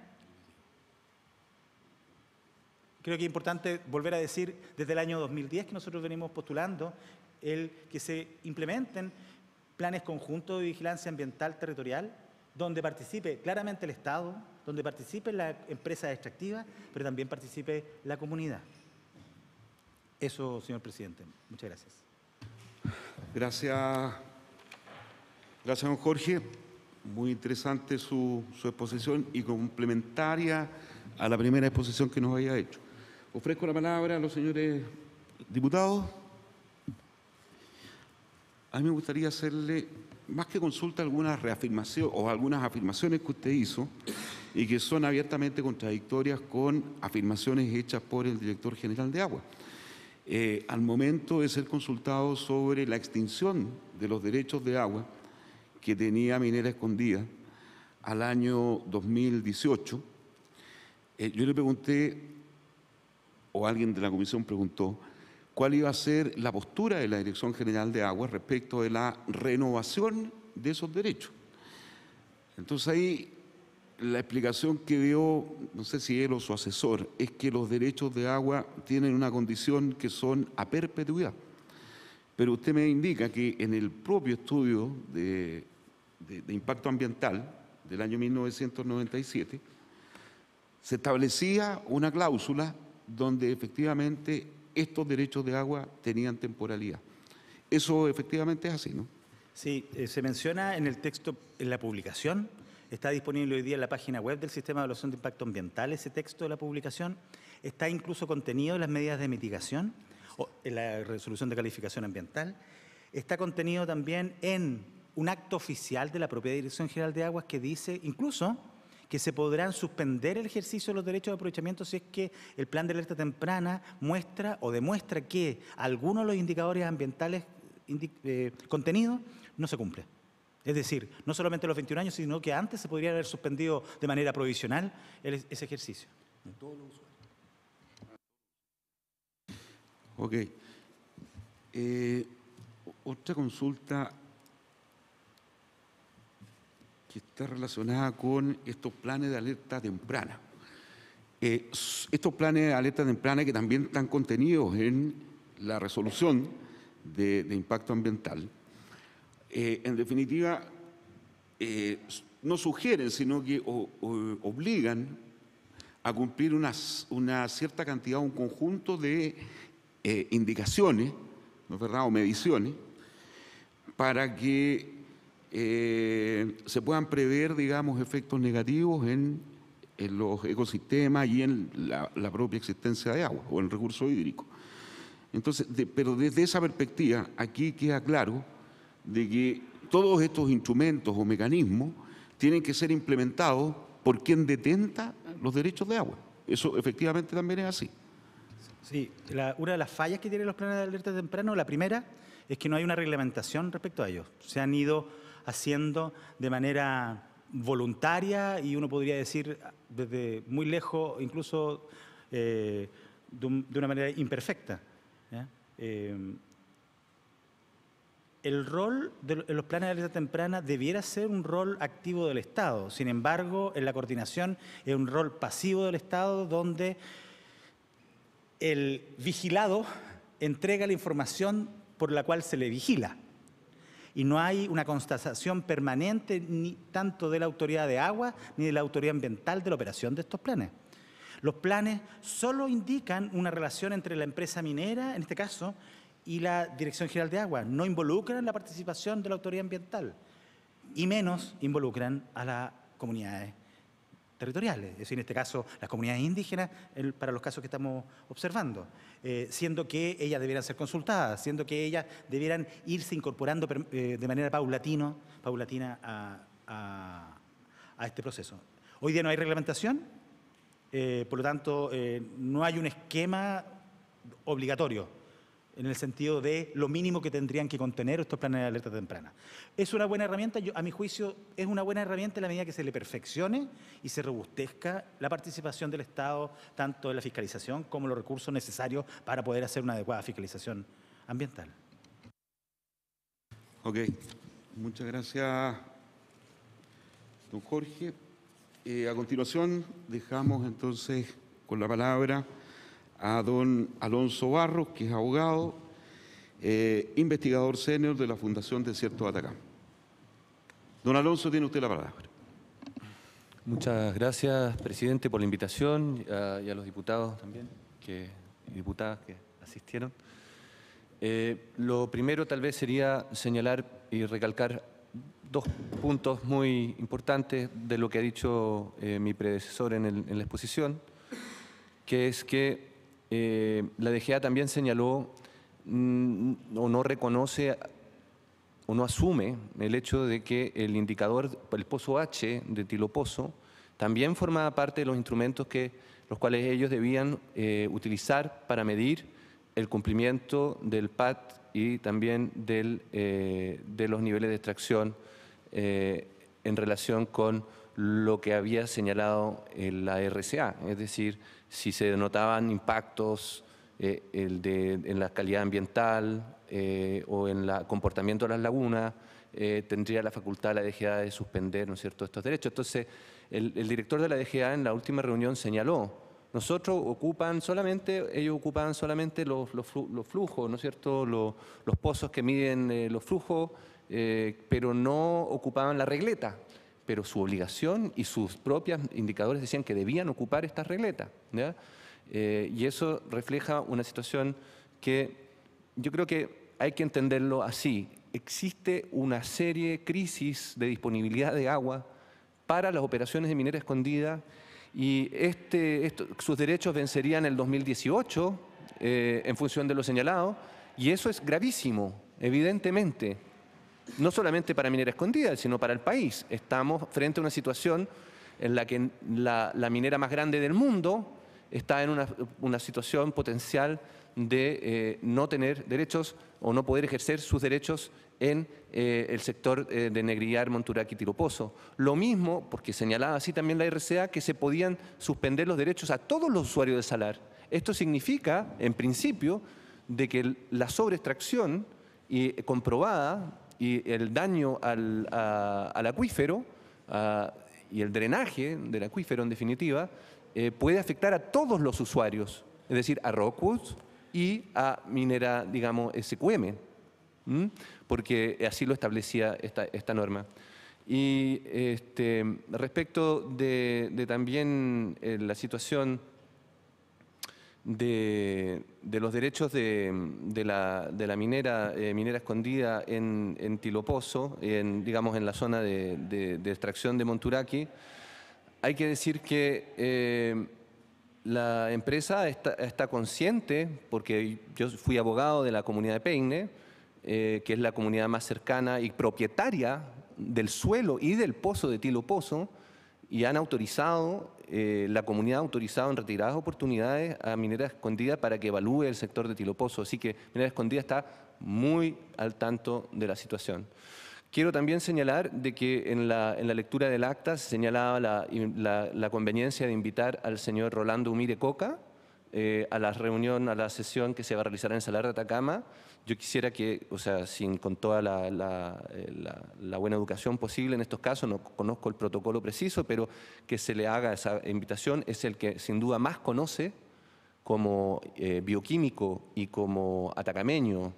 creo que es importante volver a decir, desde el año 2010 que nosotros venimos postulando, que se implementen planes conjuntos de vigilancia ambiental territorial, donde participe claramente el Estado, donde participe la empresa extractiva, pero también participe la comunidad. Eso, señor presidente. Muchas gracias. Gracias, don Jorge. Muy interesante su exposición y complementaria a la primera exposición que nos había hecho. Ofrezco la palabra a los señores diputados. A mí me gustaría hacerle, más que consulta, algunas reafirmaciones o algunas afirmaciones que usted hizo y que son abiertamente contradictorias con afirmaciones hechas por el director general de Agua. Al momento de ser consultado sobre la extinción de los derechos de agua que tenía Minera Escondida al año 2018, yo le pregunté, o alguien de la comisión preguntó, cuál iba a ser la postura de la Dirección General de Aguas respecto de la renovación de esos derechos. Entonces ahí la explicación que dio, no sé si él o su asesor, es que los derechos de agua tienen una condición que son a perpetuidad. Pero usted me indica que en el propio estudio de impacto ambiental del año 1997 se establecía una cláusula donde efectivamente estos derechos de agua tenían temporalidad. Eso efectivamente es así, ¿no? Sí, se menciona en el texto, en la publicación, está disponible hoy día en la página web del Sistema de Evaluación de Impacto Ambiental, ese texto de la publicación, está incluso contenido en las medidas de mitigación, o en la resolución de calificación ambiental, está contenido también en un acto oficial de la propia Dirección General de Aguas que dice incluso que se podrán suspender el ejercicio de los derechos de aprovechamiento si es que el plan de alerta temprana muestra o demuestra que algunos de los indicadores ambientales contenidos no se cumplen. Es decir, no solamente los 21 años, sino que antes se podría haber suspendido de manera provisional ese ejercicio. Ok. Otra consulta que está relacionada con estos planes de alerta temprana. Estos planes de alerta temprana que también están contenidos en la resolución de impacto ambiental, en definitiva, no sugieren, sino que obligan a cumplir una cierta cantidad, un conjunto de indicaciones, ¿no es verdad?, o mediciones, para que se puedan prever, digamos, efectos negativos en los ecosistemas y en la propia existencia de agua o en el recurso hídrico. Entonces, pero desde esa perspectiva, aquí queda claro de que todos estos instrumentos o mecanismos tienen que ser implementados por quien detenta los derechos de agua. Eso efectivamente también es así. Sí, una de las fallas que tienen los planes de alerta temprano, la primera, es que no hay una reglamentación respecto a ellos. Se han ido haciendo de manera voluntaria y uno podría decir desde muy lejos, incluso de una manera imperfecta, ¿ya? El rol de los planes de alerta temprana debiera ser un rol activo del Estado. Sin embargo, en la coordinación es un rol pasivo del Estado donde el vigilado entrega la información por la cual se le vigila. Y no hay una constatación permanente ni tanto de la autoridad de agua ni de la autoridad ambiental de la operación de estos planes. Los planes solo indican una relación entre la empresa minera, en este caso, y la Dirección General de Agua. No involucran la participación de la autoridad ambiental y menos involucran a las comunidades territoriales, es decir, en este caso las comunidades indígenas para los casos que estamos observando, siendo que ellas debieran ser consultadas, siendo que ellas debieran irse incorporando de manera paulatina a este proceso. Hoy día no hay reglamentación, por lo tanto no hay un esquema obligatorio en el sentido de lo mínimo que tendrían que contener estos planes de alerta temprana. ¿Es una buena herramienta? A mi juicio, es una buena herramienta en la medida que se le perfeccione y se robustezca la participación del Estado, tanto en la fiscalización como los recursos necesarios para poder hacer una adecuada fiscalización ambiental. Ok, muchas gracias, don Jorge. A continuación, dejamos entonces con la palabra a don Alonso Barros, que es abogado, investigador senior de la Fundación Desierto de Atacama. Don Alonso, tiene usted la palabra. Muchas gracias, presidente, por la invitación y a los diputados también y diputadas que asistieron. Lo primero tal vez sería señalar y recalcar dos puntos muy importantes de lo que ha dicho mi predecesor en la exposición, que es que la DGA también señaló o no reconoce o no asume el hecho de que el indicador, el pozo H de Tilopozo, también formaba parte de los instrumentos los cuales ellos debían utilizar para medir el cumplimiento del PAT y también de los niveles de extracción en relación con lo que había señalado la RCA, es decir, si se denotaban impactos en la calidad ambiental o en el comportamiento de las lagunas, tendría la facultad la DGA de suspender, ¿no es cierto?, estos derechos. Entonces, el director de la DGA en la última reunión señaló, ellos ocupaban solamente los flujos, ¿no es cierto?, los pozos que miden los flujos, pero no ocupaban la regleta. Pero su obligación y sus propios indicadores decían que debían ocupar estas regletas, ¿ya? Y eso refleja una situación que yo creo que hay que entenderlo así. Existe una seria crisis de disponibilidad de agua para las operaciones de minera escondida y sus derechos vencerían en el 2018 en función de lo señalado, y eso es gravísimo, evidentemente. No solamente para minera escondida, sino para el país. Estamos frente a una situación en la que la minera más grande del mundo está en una situación potencial de no tener derechos o no poder ejercer sus derechos en el sector de Negrillar, Monturaqui y Tilo Pozo. Lo mismo, porque señalaba así también la RCA, que se podían suspender los derechos a todos los usuarios del salar. Esto significa, en principio, de que la sobreextracción comprobada y el daño al acuífero y el drenaje del acuífero, en definitiva, puede afectar a todos los usuarios, es decir, a Rockwoods y a minera, digamos, SQM, porque así lo establecía esta norma. Y respecto de también la situación de los derechos de la minera escondida en Tilo Pozo, digamos en la zona de extracción de Monturaqui, hay que decir que la empresa está consciente, porque yo fui abogado de la comunidad de Peine, que es la comunidad más cercana y propietaria del suelo y del pozo de Tilo Pozo, y han autorizado, la comunidad ha autorizado en retiradas oportunidades a Minera Escondida para que evalúe el sector de Tilo Pozo. Así que Minera Escondida está muy al tanto de la situación. Quiero también señalar de que en la lectura del acta se señalaba la conveniencia de invitar al señor Rolando Umire Coca a la sesión que se va a realizar en el Salar de Atacama. Yo quisiera que, o sea, con toda la buena educación posible en estos casos, no conozco el protocolo preciso, pero que se le haga esa invitación. Es el que sin duda más conoce como bioquímico y como atacameño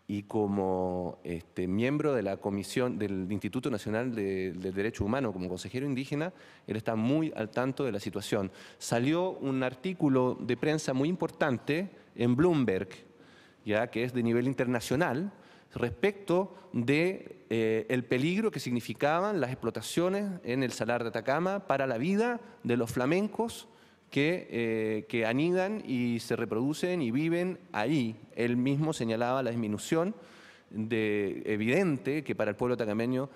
y como miembro de la comisión del Instituto Nacional del Derecho Humano, como consejero indígena. Él está muy al tanto de la situación. Salió un artículo de prensa muy importante en Bloomberg, ya que es de nivel internacional, respecto de el peligro que significaban las explotaciones en el Salar de Atacama para la vida de los flamencos que anidan y se reproducen y viven ahí. Él mismo señalaba la disminución evidente que para el pueblo atacameño,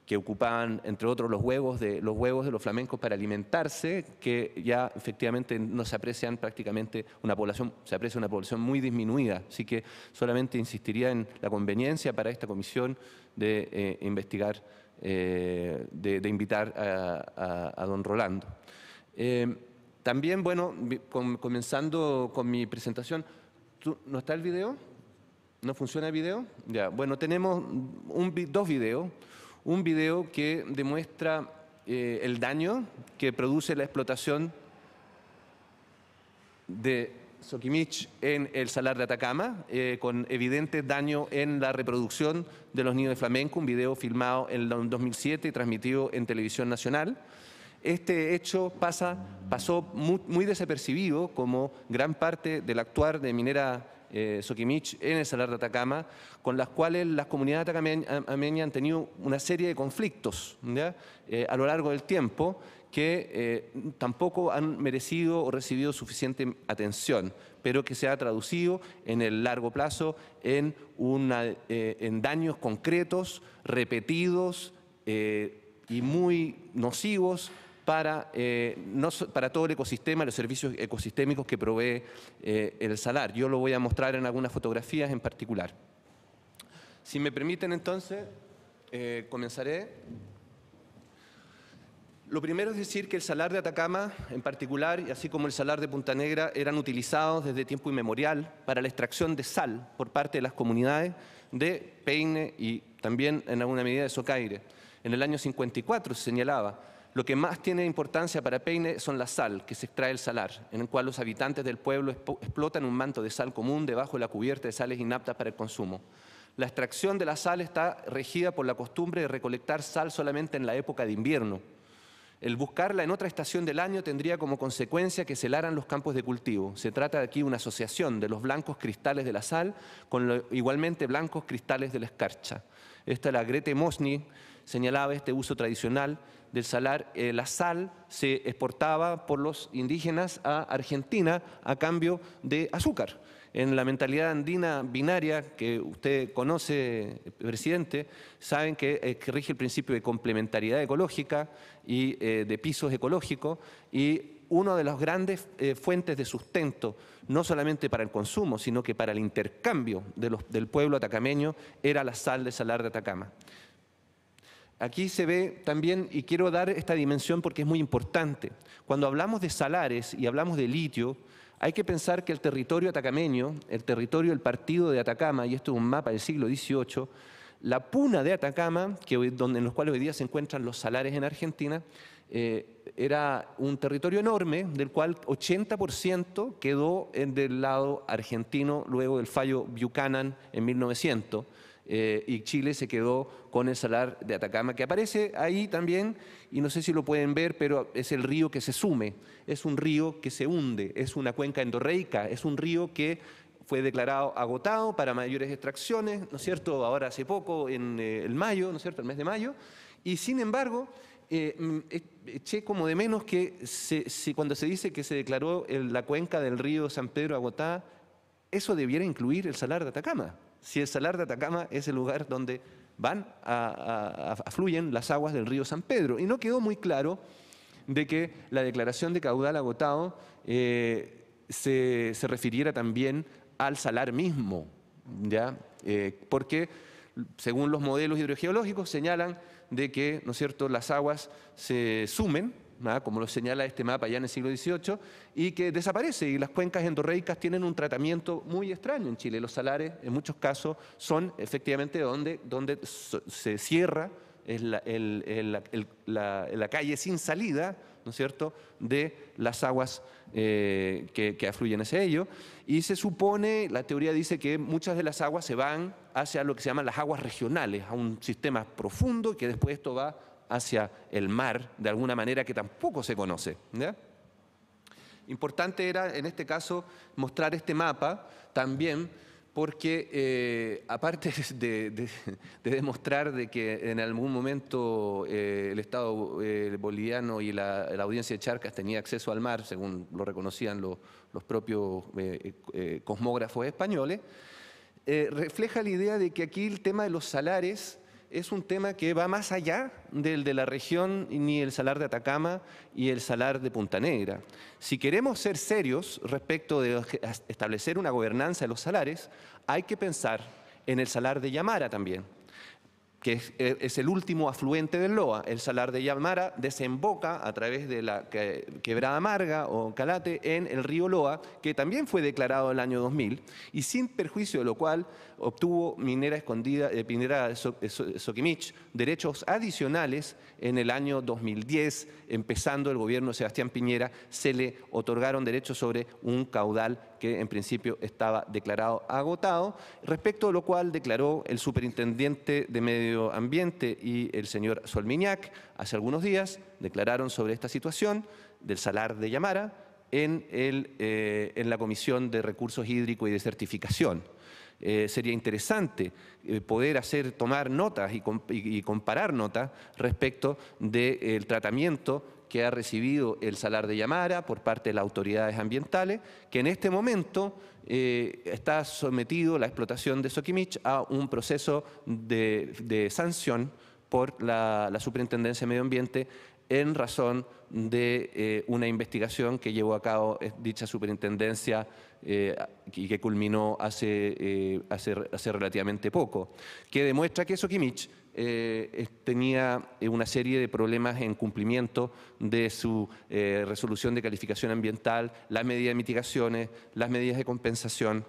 que ocupaban, entre otros, los huevos de los flamencos para alimentarse, que ya efectivamente no se aprecian prácticamente se aprecia una población muy disminuida. Así que solamente insistiría en la conveniencia para esta comisión de investigar, de invitar a don Rolando. También, bueno, comenzando con mi presentación, ¿no está el video? ¿No funciona el video? Ya, bueno, tenemos dos videos. Un video que demuestra el daño que produce la explotación de Soquimich en el Salar de Atacama, con evidente daño en la reproducción de los nidos de flamenco, un video filmado en el 2007 y transmitido en Televisión Nacional. Este hecho pasó muy desapercibido, como gran parte del actuar de Minera Soquimich en el Salar de Atacama, con las cuales las comunidades atacameñas han tenido una serie de conflictos a lo largo del tiempo que tampoco han merecido o recibido suficiente atención, pero que se ha traducido en el largo plazo en daños concretos, repetidos y muy nocivos para todo el ecosistema, los servicios ecosistémicos que provee el salar. Yo lo voy a mostrar en algunas fotografías en particular. Si me permiten, entonces, comenzaré. Lo primero es decir que el salar de Atacama, en particular, y así como el salar de Punta Negra, eran utilizados desde tiempo inmemorial para la extracción de sal por parte de las comunidades de Peine y también, en alguna medida, de Socaire. En el año 54 se señalaba: lo que más tiene importancia para Peine son la sal que se extrae del salar, en el cual los habitantes del pueblo explotan un manto de sal común debajo de la cubierta de sales inaptas para el consumo. La extracción de la sal está regida por la costumbre de recolectar sal solamente en la época de invierno. El buscarla en otra estación del año tendría como consecuencia que se helaran los campos de cultivo. Se trata de aquí de una asociación de los blancos cristales de la sal con los igualmente blancos cristales de la escarcha. La Grete Mosny señalaba este uso tradicional del salar. La sal se exportaba por los indígenas a Argentina a cambio de azúcar. En la mentalidad andina binaria que usted conoce, presidente, saben que rige el principio de complementariedad ecológica y de pisos ecológicos, y una de las grandes fuentes de sustento, no solamente para el consumo, sino que para el intercambio del pueblo atacameño, era la sal del Salar de Atacama. Aquí se ve también, y quiero dar esta dimensión porque es muy importante, cuando hablamos de salares y hablamos de litio, hay que pensar que el territorio atacameño, el territorio del partido de Atacama, y esto es un mapa del siglo XVIII, la puna de Atacama, en los cuales hoy día se encuentran los salares en Argentina, era un territorio enorme, del cual 80% quedó del lado argentino luego del fallo Buchanan en 1900, y Chile se quedó con el Salar de Atacama, que aparece ahí también, y no sé si lo pueden ver, pero es el río que se sume, es un río que se hunde, es una cuenca endorreica, es un río que fue declarado agotado para mayores extracciones, ¿no es cierto?, ahora hace poco, en el mayo, ¿no es cierto?, el mes de mayo, y sin embargo, eché como de menos que cuando se dice que se declaró la cuenca del río San Pedro agotada, eso debiera incluir el Salar de Atacama. Si el Salar de Atacama es el lugar donde afluyen las aguas del río San Pedro. Y no quedó muy claro de que la declaración de caudal agotado se refiriera también al salar mismo, ¿ya? Porque según los modelos hidrogeológicos señalan de que, ¿no es cierto?, las aguas se sumen, ¿no?, como lo señala este mapa ya en el siglo XVIII, y que desaparece, y las cuencas endorreicas tienen un tratamiento muy extraño en Chile. Los salares, en muchos casos, son efectivamente donde se cierra la calle sin salida, ¿no es cierto?, de las aguas que afluyen hacia ello, y se supone, la teoría dice que muchas de las aguas se van hacia lo que se llaman las aguas regionales, a un sistema profundo, y que después esto va hacia el mar, de alguna manera que tampoco se conoce, ¿ya? Importante era, en este caso, mostrar este mapa también, porque aparte de demostrar de que en algún momento el Estado boliviano y la audiencia de Charcas tenía acceso al mar, según lo reconocían los propios cosmógrafos españoles, refleja la idea de que aquí el tema de los salares es un tema que va más allá del de la región, ni el Salar de Atacama y el Salar de Punta Negra. Si queremos ser serios respecto de establecer una gobernanza de los salares, hay que pensar en el Salar de Yamara también, que es el último afluente del Loa. El Salar de Yamara desemboca a través de la Quebrada Amarga o Calate en el río Loa, que también fue declarado el año 2000, y sin perjuicio de lo cual obtuvo Minera Escondida, Minera Soquimich derechos adicionales en el año 2010, empezando el gobierno de Sebastián Piñera, se le otorgaron derechos sobre un caudal que en principio estaba declarado agotado, respecto a lo cual declaró el superintendente de Medio Ambiente y el señor Solmiñac hace algunos días, declararon sobre esta situación del Salar de Yamara en la Comisión de Recursos Hídricos y de Certificación. Sería interesante poder tomar notas y comparar notas respecto del tratamiento que ha recibido el Salar de Yamara por parte de las autoridades ambientales, que en este momento está sometido la explotación de Soquimich a un proceso de sanción por la Superintendencia de Medio Ambiente en razón de una investigación que llevó a cabo dicha superintendencia y que culminó hace relativamente poco, que demuestra que Soquimich tenía una serie de problemas en cumplimiento de su resolución de calificación ambiental, las medidas de mitigaciones, las medidas de compensación.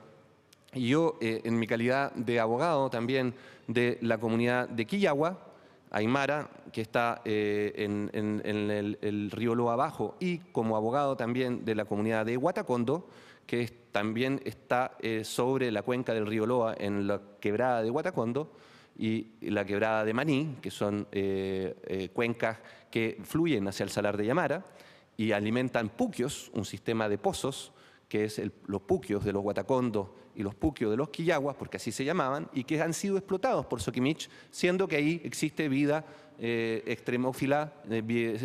Y yo, en mi calidad de abogado también de la comunidad de Quillagua, Aymara, que está en el río Loa Abajo, y como abogado también de la comunidad de Huatacondo, que también está sobre la cuenca del río Loa en la quebrada de Huatacondo y la quebrada de Maní, que son cuencas que fluyen hacia el Salar de Yamara y alimentan puquios, un sistema de pozos, que es los puquios de los Huatacondos y los puquios de los Quillaguas, porque así se llamaban, y que han sido explotados por Soquimich, siendo que ahí existe vida extremófila,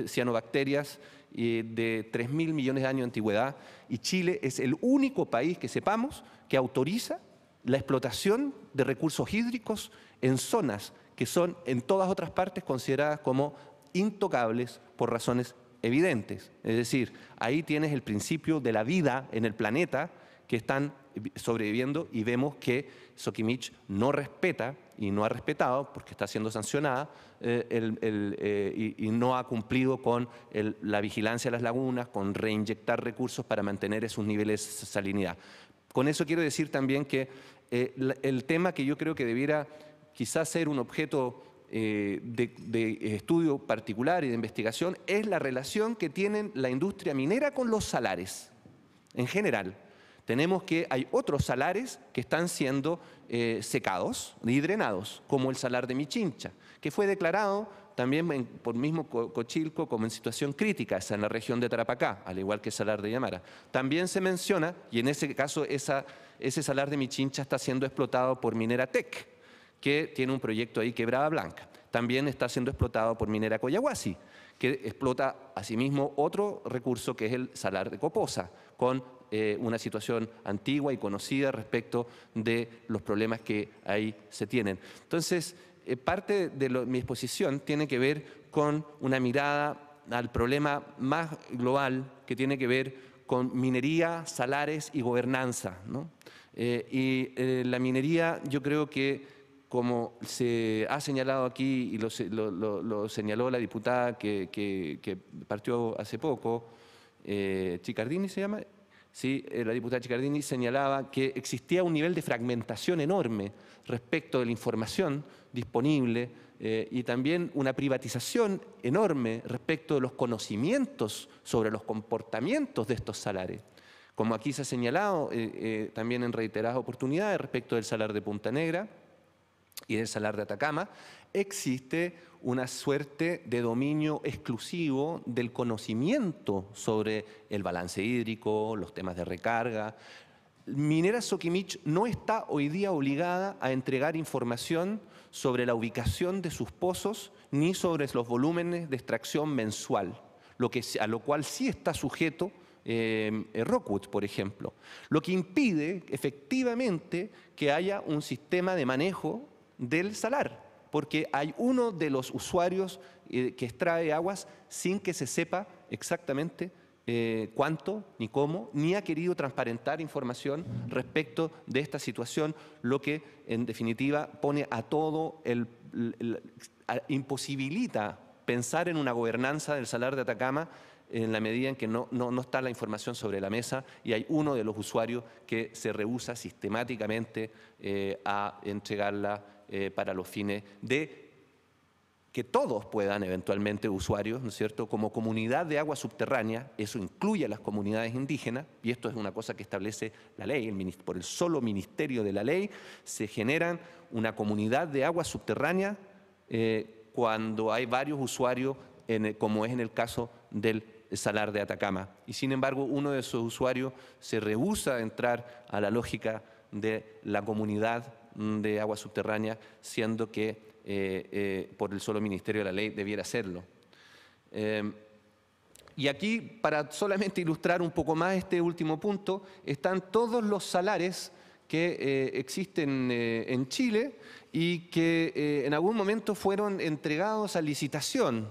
cianobacterias de 3.000 millones de años de antigüedad, y Chile es el único país que sepamos que autoriza la explotación de recursos hídricos en zonas que son en todas otras partes consideradas como intocables por razones evidentes. Es decir, ahí tienes el principio de la vida en el planeta que están sobreviviendo, y vemos que Soquimich no respeta y no ha respetado, porque está siendo sancionada, y no ha cumplido con la vigilancia de las lagunas, con reinyectar recursos para mantener esos niveles de salinidad. Con eso quiero decir también que el tema que yo creo que debiera quizás ser un objeto de estudio particular y de investigación es la relación que tienen la industria minera con los salares en general. Tenemos que hay otros salares que están siendo secados y drenados, como el salar de Michincha, que fue declarado también por mismo Cochilco como en situación crítica, esa en la región de Tarapacá, al igual que el salar de Yamara. También se menciona, y en ese caso ese salar de Michincha está siendo explotado por Minera Tec, que tiene un proyecto ahí, Quebrada Blanca. También está siendo explotado por Minera Coyahuasi, que explota asimismo otro recurso que es el salar de Coposa, con una situación antigua y conocida respecto de los problemas que ahí se tienen. Entonces, parte de mi exposición tiene que ver con una mirada al problema más global que tiene que ver con minería, salares y gobernanza, ¿no? La minería, yo creo que, como se ha señalado aquí y lo señaló la diputada que partió hace poco, Chicardini se llama. Sí, la diputada Chicardini señalaba que existía un nivel de fragmentación enorme respecto de la información disponible y también una privatización enorme respecto de los conocimientos sobre los comportamientos de estos salares. Como aquí se ha señalado también en reiteradas oportunidades respecto del salar de Punta Negra y del salar de Atacama, existe una suerte de dominio exclusivo del conocimiento sobre el balance hídrico, los temas de recarga. Minera Soquimich no está hoy día obligada a entregar información sobre la ubicación de sus pozos ni sobre los volúmenes de extracción mensual, a lo cual sí está sujeto Rockwood, por ejemplo, lo que impide efectivamente que haya un sistema de manejo del salar, porque hay uno de los usuarios que extrae aguas sin que se sepa exactamente cuánto ni cómo, ni ha querido transparentar información respecto de esta situación, lo que en definitiva pone a todo imposibilita pensar en una gobernanza del salar de Atacama en la medida en que no está la información sobre la mesa y hay uno de los usuarios que se rehúsa sistemáticamente a entregarla para los fines de que todos puedan eventualmente usuarios, ¿no es cierto?, como comunidad de agua subterránea, eso incluye a las comunidades indígenas, y esto es una cosa que establece la ley, por el solo ministerio de la ley, se generan una comunidad de agua subterránea cuando hay varios usuarios, como es en el caso del salar de Atacama. Y sin embargo, uno de esos usuarios se rehúsa a entrar a la lógica de la comunidad de agua subterránea, siendo que por el solo ministerio de la ley debiera hacerlo. Y aquí, para solamente ilustrar un poco más este último punto, están todos los salares que existen en Chile y que en algún momento fueron entregados a licitación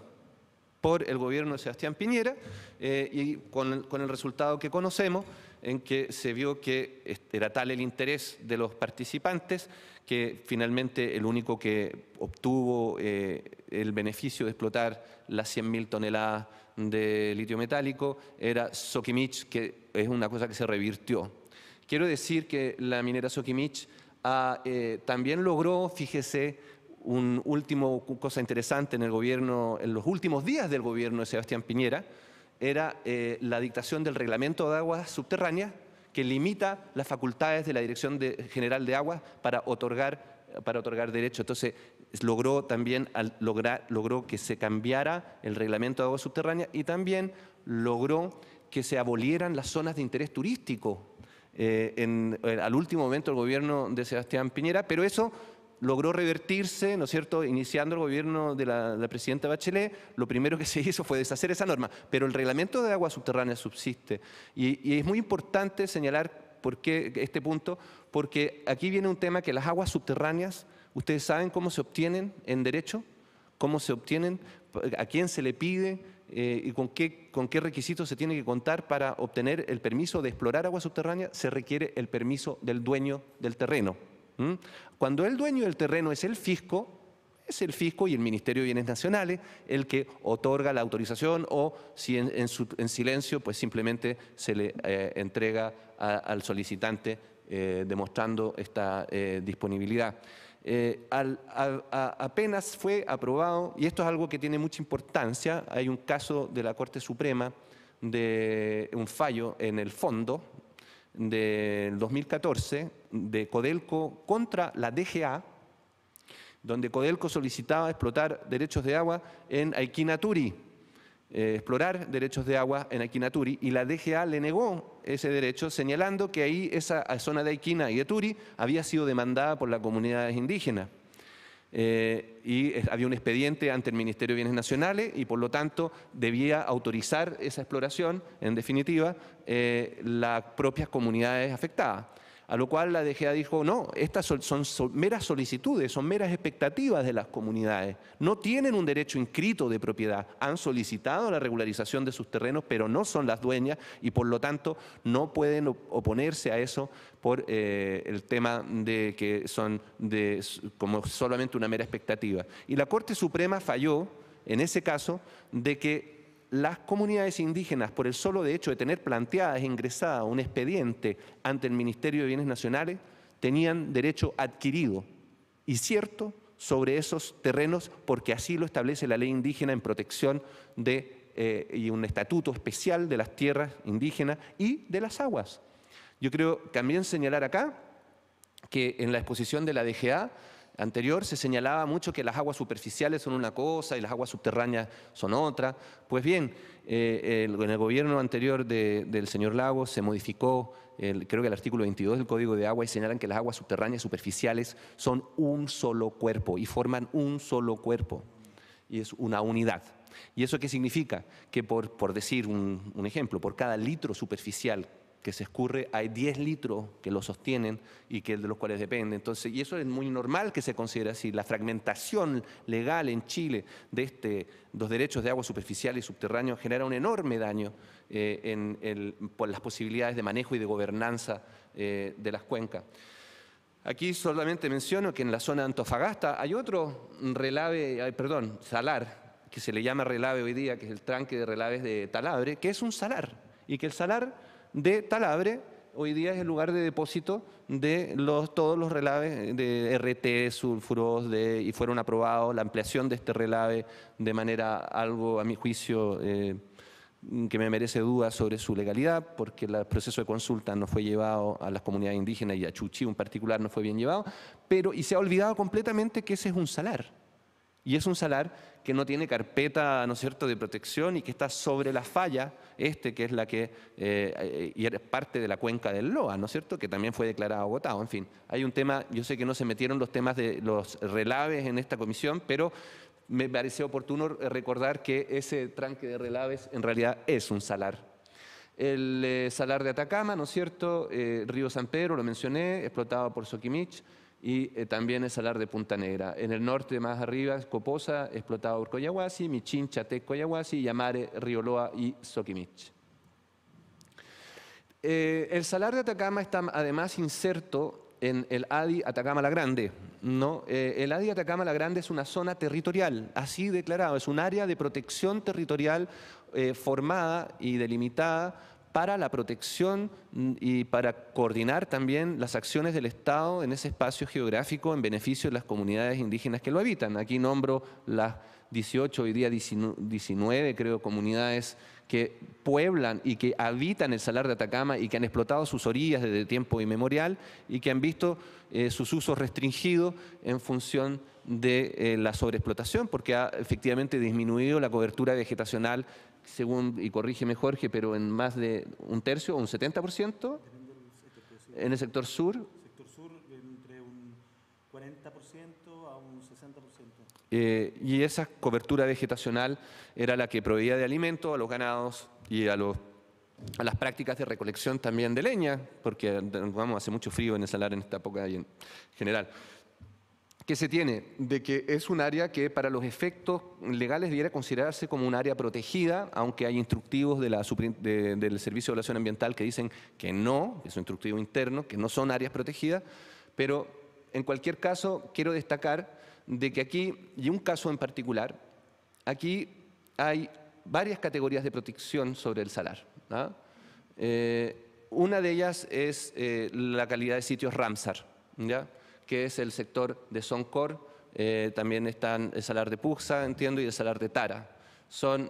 por el gobierno de Sebastián Piñera y con el resultado que conocemos, en que se vio que era tal el interés de los participantes que finalmente el único que obtuvo el beneficio de explotar las 100.000 toneladas de litio metálico era Soquimich, que es una cosa que se revirtió. Quiero decir que la minera Soquimich también logró, fíjese, una última cosa interesante en el gobierno, en los últimos días del gobierno de Sebastián Piñera, era la dictación del reglamento de aguas subterráneas que limita las facultades de la Dirección General de Aguas para otorgar derechos. Entonces, logró también logró que se cambiara el reglamento de aguas subterráneas y también logró que se abolieran las zonas de interés turístico al último momento del gobierno de Sebastián Piñera, pero eso logró revertirse, ¿no es cierto?, iniciando el gobierno de la presidenta Bachelet. Lo primero que se hizo fue deshacer esa norma, pero el reglamento de aguas subterráneas subsiste. Y es muy importante señalar por qué este punto, porque aquí viene un tema que las aguas subterráneas, ustedes saben cómo se obtienen en derecho, cómo se obtienen, a quién se le pide y con qué requisitos se tiene que contar para obtener el permiso de explorar aguas subterráneas. Se requiere el permiso del dueño del terreno. Cuando el dueño del terreno es el fisco y el Ministerio de Bienes Nacionales el que otorga la autorización, o si en silencio, pues simplemente se le entrega al solicitante demostrando esta disponibilidad. Apenas fue aprobado, y esto es algo que tiene mucha importancia, hay un caso de la Corte Suprema, de un fallo en el fondo del 2014 de Codelco contra la DGA, donde Codelco solicitaba explotar derechos de agua en Aiquinaturi, explorar derechos de agua en Aiquinaturi, y la DGA le negó ese derecho, señalando que ahí esa zona de Aiquina y de Turi había sido demandada por las comunidades indígenas. Y había un expediente ante el Ministerio de Bienes Nacionales y por lo tanto debía autorizar esa exploración, en definitiva, las propias comunidades afectadas. A lo cual la DGA dijo, no, estas son meras solicitudes, son meras expectativas de las comunidades. No tienen un derecho inscrito de propiedad. Han solicitado la regularización de sus terrenos, pero no son las dueñas y por lo tanto no pueden oponerse a eso por el tema de que son como solamente una mera expectativa. Y la Corte Suprema falló en ese caso de que las comunidades indígenas, por el solo hecho de tener planteada e ingresada un expediente ante el Ministerio de Bienes Nacionales, tenían derecho adquirido y cierto sobre esos terrenos, porque así lo establece la ley indígena en protección y un estatuto especial de las tierras indígenas y de las aguas. Yo creo también señalar acá que en la exposición de la DGA anterior se señalaba mucho que las aguas superficiales son una cosa y las aguas subterráneas son otra. Pues bien, en el gobierno anterior del señor Lagos se modificó, creo que el artículo 22 del Código de Agua, y señalan que las aguas subterráneas superficiales son un solo cuerpo y forman un solo cuerpo y es una unidad. ¿Y eso qué significa? Que por decir un ejemplo, por cada litro superficial que se escurre, hay 10 litros que lo sostienen y de los cuales depende. Entonces, y eso es muy normal que se considere así. La fragmentación legal en Chile de los derechos de agua superficial y subterráneo genera un enorme daño por las posibilidades de manejo y de gobernanza de las cuencas. Aquí solamente menciono que en la zona de Antofagasta hay otro salar, que se le llama relave hoy día, que es el tranque de relaves de Talabre, que es un salar, y que el salar de Talabre hoy día es el lugar de depósito de todos los relaves de RT, sulfuros, y fueron aprobados la ampliación de este relave de manera algo, a mi juicio, que me merece dudas sobre su legalidad, porque el proceso de consulta no fue llevado a las comunidades indígenas y a Chuchí en particular no fue bien llevado, y se ha olvidado completamente que ese es un salar. Y es un salar que no tiene carpeta, ¿no es cierto?, de protección y que está sobre la falla, que es la que y era parte de la cuenca del Loa, ¿no es cierto?, que también fue declarado agotado. En fin, hay un tema, yo sé que no se metieron los temas de los relaves en esta comisión, pero me pareció oportuno recordar que ese tranque de relaves en realidad es un salar. El salar de Atacama, ¿no es cierto?, Río San Pedro, lo mencioné, explotado por Soquimich, y también el salar de Punta Negra. En el norte, más arriba, Coposa, explotado por Coyahuasi, Michín, Chatec, Coyahuasi, Yamare, Río Loa y Soquimich. El salar de Atacama está además inserto en el ADI Atacama La Grande, ¿no? El ADI Atacama La Grande es una zona territorial, así declarado, es un área de protección territorial formada y delimitada para la protección y para coordinar también las acciones del Estado en ese espacio geográfico en beneficio de las comunidades indígenas que lo habitan. Aquí nombro las 18, hoy día 19, creo, comunidades que pueblan y que habitan el Salar de Atacama y que han explotado sus orillas desde tiempo inmemorial y que han visto sus usos restringidos en función de la sobreexplotación, porque ha efectivamente disminuido la cobertura vegetacional, según, y corrígeme Jorge, pero en más de un tercio o un 70% en el sector sur. Sector sur entre un 40% a un 60%. Y esa cobertura vegetacional era la que proveía de alimento a los ganados y a las prácticas de recolección también de leña, porque hace mucho frío en el salar en esta época y en general. ¿Qué se tiene? De que es un área que para los efectos legales debiera considerarse como un área protegida, aunque hay instructivos del Servicio de Evaluación Ambiental que dicen que no, que es un instructivo interno, que no son áreas protegidas, pero en cualquier caso quiero destacar de que aquí, y un caso en particular, aquí hay varias categorías de protección sobre el salar, ¿no? Una de ellas es la calidad de sitios Ramsar, ¿ya?, que es el sector de Soncor, también están el salar de Puxa, entiendo, y el salar de Tara. Son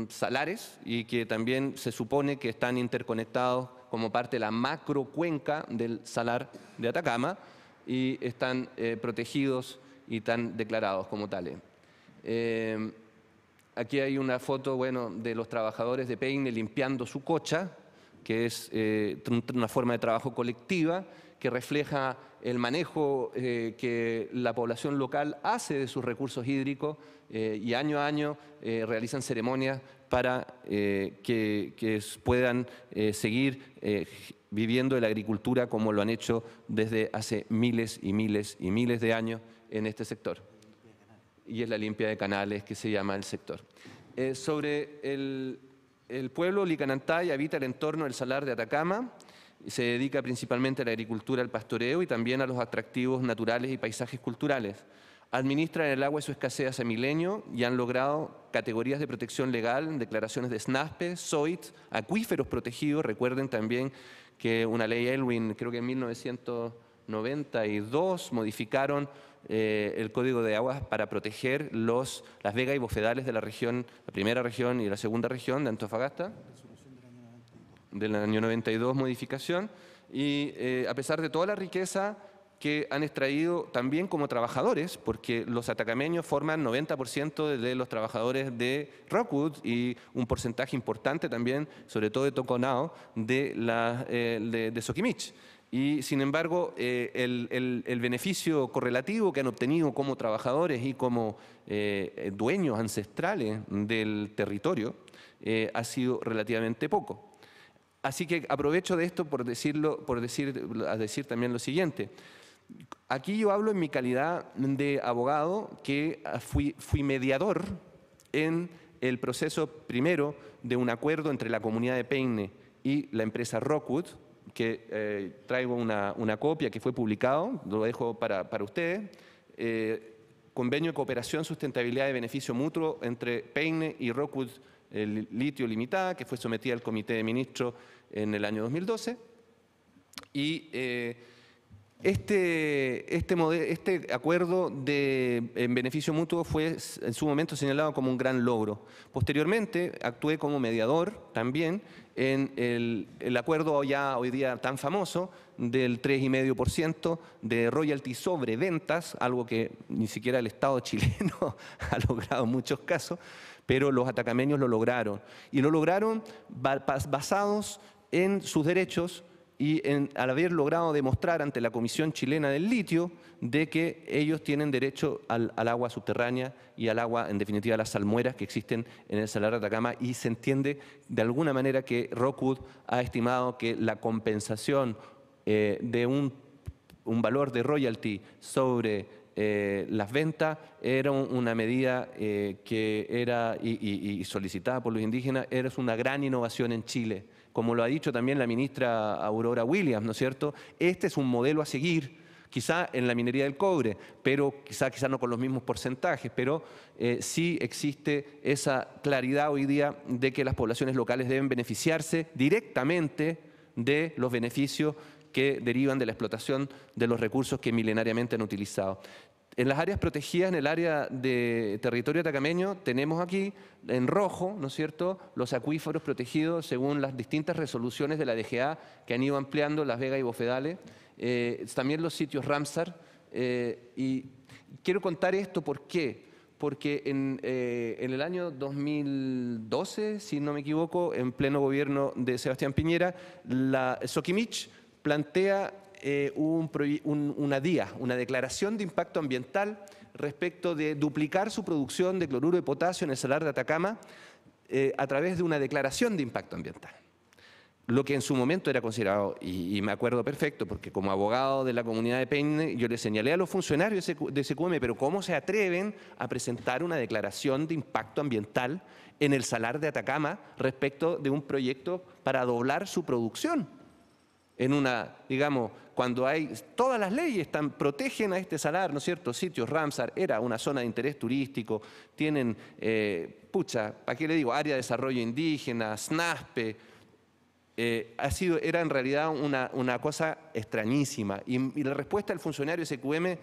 salares y que también se supone que están interconectados como parte de la macrocuenca del salar de Atacama y están protegidos y están declarados como tales. Aquí hay una foto, bueno, de los trabajadores de Peine limpiando su cocha, que es una forma de trabajo colectiva que refleja el manejo que la población local hace de sus recursos hídricos y año a año realizan ceremonias para que puedan seguir viviendo de la agricultura como lo han hecho desde hace miles y miles y miles de años en este sector. Y es la limpia de canales que se llama el sector. Sobre el pueblo Licanantay habita el entorno del salar de Atacama. Se dedica principalmente a la agricultura, al pastoreo y también a los atractivos naturales y paisajes culturales. Administran el agua y su escasez hace milenios y han logrado categorías de protección legal, declaraciones de SNASPE, SOIT, acuíferos protegidos. Recuerden también que una ley Elwin, creo que en 1992, modificaron el Código de Aguas para proteger las vegas y bofedales de la región, la primera región y la segunda región de Antofagasta. Del año 92 modificación, y a pesar de toda la riqueza que han extraído también como trabajadores, porque los atacameños forman 90% de los trabajadores de Rockwood y un porcentaje importante también, sobre todo de Toconao, de Soquimich. Y sin embargo, el beneficio correlativo que han obtenido como trabajadores y como dueños ancestrales del territorio ha sido relativamente poco. Así que aprovecho de esto por decir también lo siguiente. Aquí yo hablo en mi calidad de abogado que fui mediador en el proceso primero de un acuerdo entre la comunidad de Peine y la empresa Rockwood, que traigo una copia que fue publicado, lo dejo para ustedes. Convenio de cooperación, sustentabilidad y beneficio mutuo entre Peine y Rockwood Litio Limitada, que fue sometida al Comité de Ministros en el año 2012. Y este acuerdo en beneficio mutuo fue en su momento señalado como un gran logro. Posteriormente actué como mediador también en el acuerdo ya hoy día tan famoso del 3,5% de royalty sobre ventas, algo que ni siquiera el Estado chileno ha logrado en muchos casos, pero los atacameños lo lograron. Y lo lograron basados en sus derechos y al haber logrado demostrar ante la Comisión Chilena del Litio de que ellos tienen derecho al agua subterránea y al agua, en definitiva, a las salmueras que existen en el salar de Atacama, y se entiende de alguna manera que Rockwood ha estimado que la compensación de un valor de royalty sobre las ventas era una medida que era y solicitada por los indígenas, era una gran innovación en Chile. Como lo ha dicho también la ministra Aurora Williams, ¿no es cierto? Este es un modelo a seguir, quizá en la minería del cobre, pero quizá no con los mismos porcentajes, pero sí existe esa claridad hoy día de que las poblaciones locales deben beneficiarse directamente de los beneficios que derivan de la explotación de los recursos que milenariamente han utilizado. En las áreas protegidas, en el área de territorio atacameño, tenemos aquí en rojo, ¿no es cierto?, los acuíferos protegidos según las distintas resoluciones de la DGA que han ido ampliando las vegas y bofedales, también los sitios Ramsar. Y quiero contar esto, ¿por qué? Porque en el año 2012, si no me equivoco, en pleno gobierno de Sebastián Piñera, la Soquimich plantea una DIA, una declaración de impacto ambiental respecto de duplicar su producción de cloruro de potasio en el Salar de Atacama a través de una declaración de impacto ambiental. Lo que en su momento era considerado, y me acuerdo perfecto, porque como abogado de la comunidad de Peine, yo le señalé a los funcionarios de SQM, pero ¿cómo se atreven a presentar una declaración de impacto ambiental en el Salar de Atacama respecto de un proyecto para doblar su producción? En una, digamos, cuando hay, todas las leyes protegen a este salar, ¿no es cierto? Sitios Ramsar, era una zona de interés turístico, tienen, ¿para qué le digo? Área de desarrollo indígena, SNASPE, era en realidad una cosa extrañísima. Y la respuesta del funcionario SQM,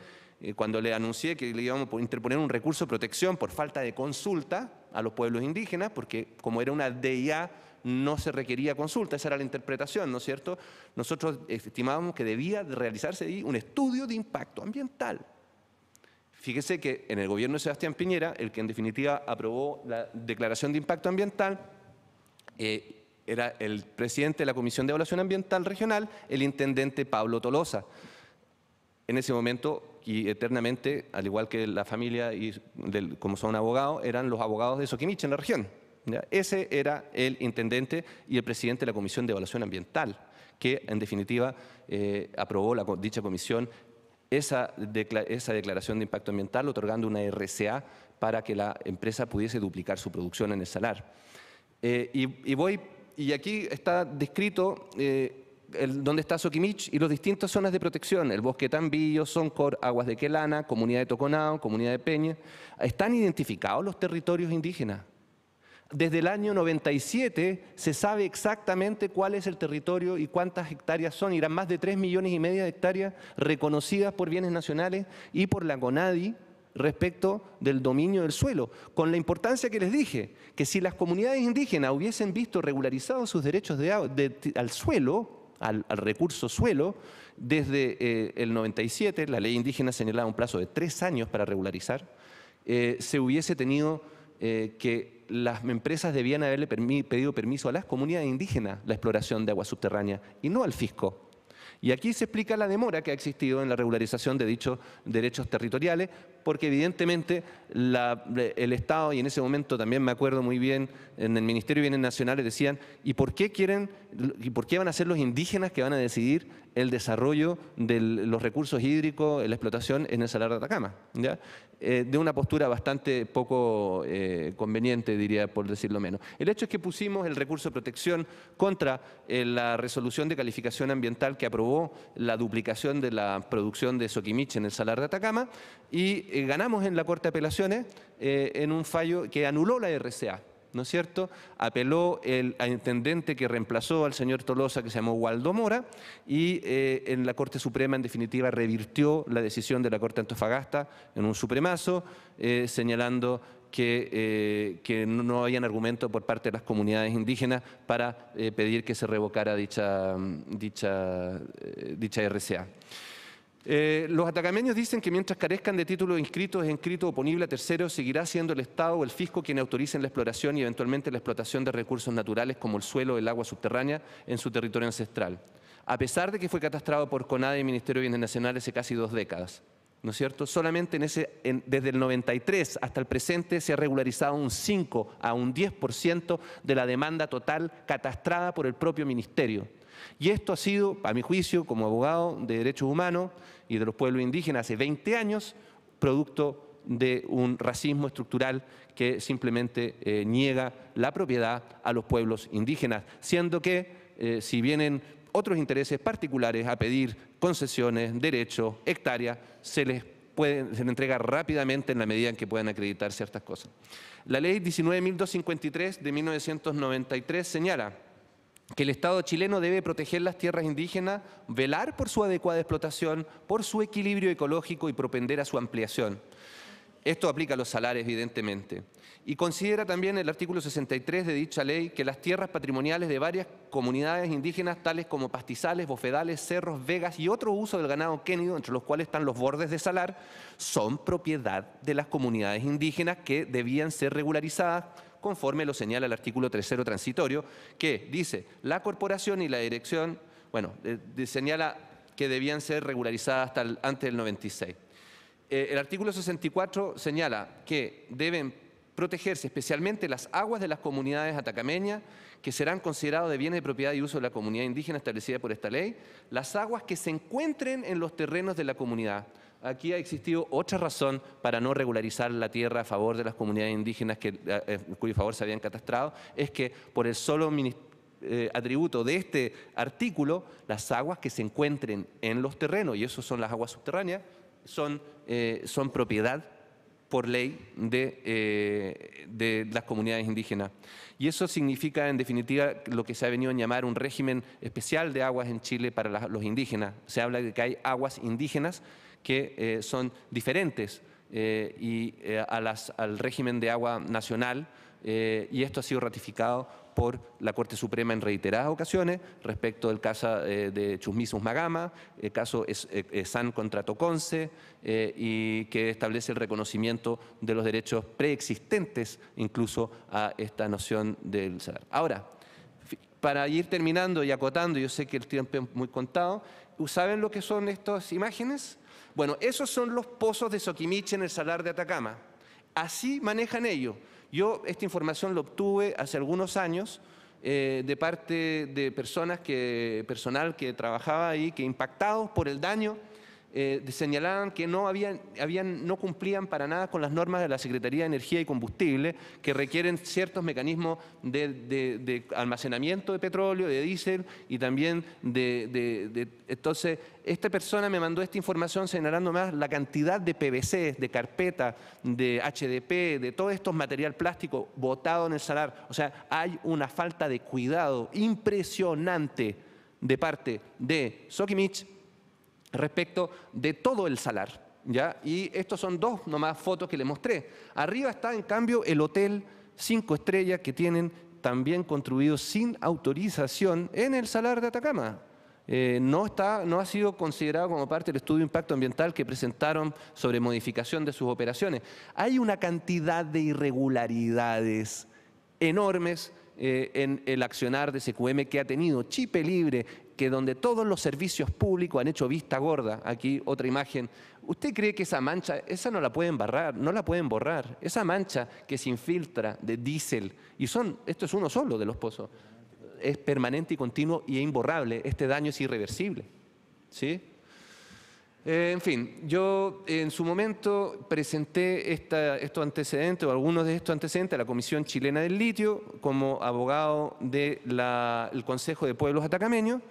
cuando le anuncié que le íbamos a interponer un recurso de protección por falta de consulta a los pueblos indígenas, porque como era una DIA, no se requería consulta, esa era la interpretación, ¿no es cierto? Nosotros estimábamos que debía de realizarse ahí un estudio de impacto ambiental. Fíjese que en el gobierno de Sebastián Piñera, el que en definitiva aprobó la declaración de impacto ambiental, era el presidente de la Comisión de Evaluación Ambiental Regional, el intendente Pablo Tolosa. En ese momento y eternamente, al igual que la familia, como son abogados, eran los abogados de Soquimich en la región. ¿Ya? Ese era el intendente y el presidente de la Comisión de Evaluación Ambiental, que en definitiva aprobó dicha comisión esa declaración de impacto ambiental, otorgando una RCA para que la empresa pudiese duplicar su producción en el salar. Y aquí está descrito dónde está Soquimich y las distintas zonas de protección, el bosque Tambillo, Soncor, Aguas de Quelana, Comunidad de Toconao, Comunidad de Peña. Están identificados los territorios indígenas. Desde el año 97 se sabe exactamente cuál es el territorio y cuántas hectáreas son. Irán más de 3,5 millones de hectáreas reconocidas por bienes nacionales y por la CONADI respecto del dominio del suelo. Con la importancia que les dije, que si las comunidades indígenas hubiesen visto regularizados sus derechos al suelo, al recurso suelo, desde el 97, la ley indígena señalaba un plazo de 3 años para regularizar, se hubiese tenido que las empresas debían haberle pedido permiso a las comunidades indígenas la exploración de agua subterránea y no al fisco. Y aquí se explica la demora que ha existido en la regularización de dichos derechos territoriales, porque evidentemente el Estado, y en ese momento también me acuerdo muy bien, en el Ministerio de Bienes Nacionales decían, ¿y por qué van a ser los indígenas que van a decidir el desarrollo de los recursos hídricos, la explotación en el Salar de Atacama? ¿Ya? De una postura bastante poco conveniente, diría, por decirlo menos. El hecho es que pusimos el recurso de protección contra la resolución de calificación ambiental que aprobó la duplicación de la producción de Soquimich en el Salar de Atacama y ganamos en la Corte de Apelaciones en un fallo que anuló la RCA. ¿No es cierto? Apeló el intendente que reemplazó al señor Tolosa, que se llamó Waldo Mora, y en la Corte Suprema, en definitiva, revirtió la decisión de la Corte de Antofagasta en un supremazo, señalando que no habían argumentos por parte de las comunidades indígenas para pedir que se revocara dicha RCA. Los atacameños dicen que mientras carezcan de título inscrito, es inscrito oponible a terceros, seguirá siendo el Estado o el fisco quien autoricen la exploración y eventualmente la explotación de recursos naturales como el suelo o el agua subterránea en su territorio ancestral, a pesar de que fue catastrado por CONADE y Ministerio de Bienes Nacionales hace casi 2 décadas. ¿No es cierto? Solamente desde el 93 hasta el presente se ha regularizado un 5 a un 10% de la demanda total catastrada por el propio Ministerio. Y esto ha sido, a mi juicio, como abogado de derechos humanos y de los pueblos indígenas hace 20 años, producto de un racismo estructural que simplemente niega la propiedad a los pueblos indígenas, siendo que si vienen otros intereses particulares a pedir concesiones, derechos, hectáreas, se les entrega rápidamente en la medida en que puedan acreditar ciertas cosas. La ley 19.253 de 1993 señala que el Estado chileno debe proteger las tierras indígenas, velar por su adecuada explotación, por su equilibrio ecológico y propender a su ampliación. Esto aplica a los salares, evidentemente. Y considera también el artículo 63 de dicha ley que las tierras patrimoniales de varias comunidades indígenas, tales como pastizales, bofedales, cerros, vegas y otro uso del ganado quénido, entre los cuales están los bordes de salar, son propiedad de las comunidades indígenas que debían ser regularizadas conforme lo señala el artículo 3º transitorio, que dice la corporación y la dirección, señala que debían ser regularizadas hasta antes del 96. El artículo 64 señala que deben protegerse especialmente las aguas de las comunidades atacameñas, que serán considerados de bienes de propiedad y uso de la comunidad indígena establecida por esta ley, las aguas que se encuentren en los terrenos de la comunidad. Aquí ha existido otra razón para no regularizar la tierra a favor de las comunidades indígenas en cuyo favor se habían catastrado, es que por el solo atributo de este artículo, las aguas que se encuentren en los terrenos, y eso son las aguas subterráneas, son propiedad por ley de las comunidades indígenas. Y eso significa, en definitiva, lo que se ha venido a llamar un régimen especial de aguas en Chile para los indígenas. Se habla de que hay aguas indígenas que son diferentes al régimen de agua nacional, y esto ha sido ratificado por la Corte Suprema en reiteradas ocasiones respecto del caso de Chusmisus-Magama, el caso San contra Toconce, y que establece el reconocimiento de los derechos preexistentes incluso a esta noción del salar. Ahora, para ir terminando y acotando, yo sé que el tiempo es muy contado, ¿saben lo que son estas imágenes? Bueno, esos son los pozos de Soquimich en el salar de Atacama. Así manejan ellos. Yo esta información la obtuve hace algunos años de parte de personal que trabajaba ahí, que impactados por el daño señalaban que no cumplían para nada con las normas de la Secretaría de Energía y Combustible, que requieren ciertos mecanismos de almacenamiento de petróleo, de diésel y también Entonces, esta persona me mandó esta información señalando más la cantidad de PVC, de carpeta, de HDP, de todo estos material plástico botado en el salar. O sea, hay una falta de cuidado impresionante de parte de Soquimich respecto de todo el salar, ¿ya? Y estos son dos nomás fotos que les mostré. Arriba está, en cambio, el hotel 5 estrellas que tienen también construido sin autorización en el salar de Atacama. No ha sido considerado como parte del estudio de impacto ambiental que presentaron sobre modificación de sus operaciones. Hay una cantidad de irregularidades enormes en el accionar de SQM que ha tenido Chipe Libre, que donde todos los servicios públicos han hecho vista gorda. Aquí otra imagen. ¿Usted cree que esa mancha, esa no la pueden borrar? No la pueden borrar. Esa mancha que se infiltra de diésel, y esto es uno solo de los pozos, es permanente y continuo y es imborrable. Este daño es irreversible, ¿sí? En fin, yo en su momento presenté estos antecedentes o algunos de estos antecedentes a la Comisión Chilena del Litio como abogado del Consejo de Pueblos Atacameños.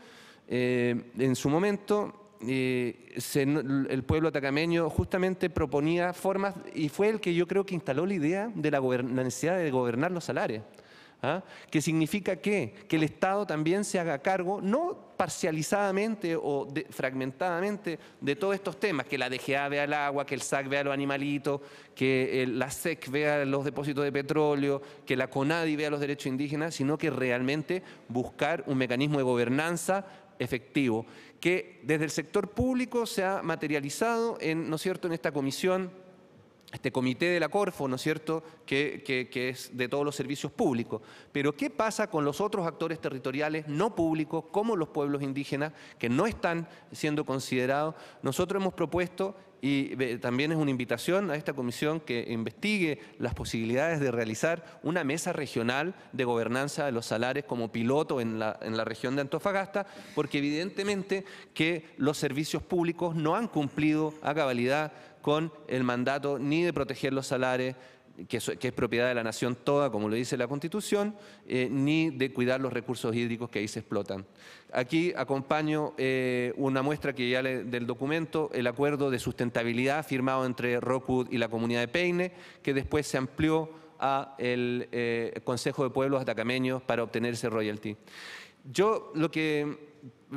En su momento el pueblo atacameño justamente proponía formas, y fue el que yo creo que instaló la idea de la necesidad de gobernar los salares. Que significa que el Estado también se haga cargo, no parcializadamente o fragmentadamente, de todos estos temas, que la DGA vea el agua, que el SAC vea los animalitos, que la SEC vea los depósitos de petróleo, que la CONADI vea los derechos indígenas, sino que realmente buscar un mecanismo de gobernanza efectivo, que desde el sector público se ha materializado ¿no es cierto?, en esta comisión, este comité de la Corfo, ¿no es cierto?, que es de todos los servicios públicos. Pero ¿qué pasa con los otros actores territoriales no públicos, como los pueblos indígenas, que no están siendo considerados? Nosotros hemos propuesto, y también es una invitación a esta comisión, que investigue las posibilidades de realizar una mesa regional de gobernanza de los salares como piloto en la región de Antofagasta, porque evidentemente que los servicios públicos no han cumplido a cabalidad con el mandato ni de proteger los salares, que es propiedad de la nación toda, como lo dice la Constitución, ni de cuidar los recursos hídricos que ahí se explotan. Aquí acompaño una muestra que ya del documento, el acuerdo de sustentabilidad firmado entre Rockwood y la comunidad de Peine, que después se amplió a el Consejo de Pueblos Atacameños para obtener ese royalty. Yo lo que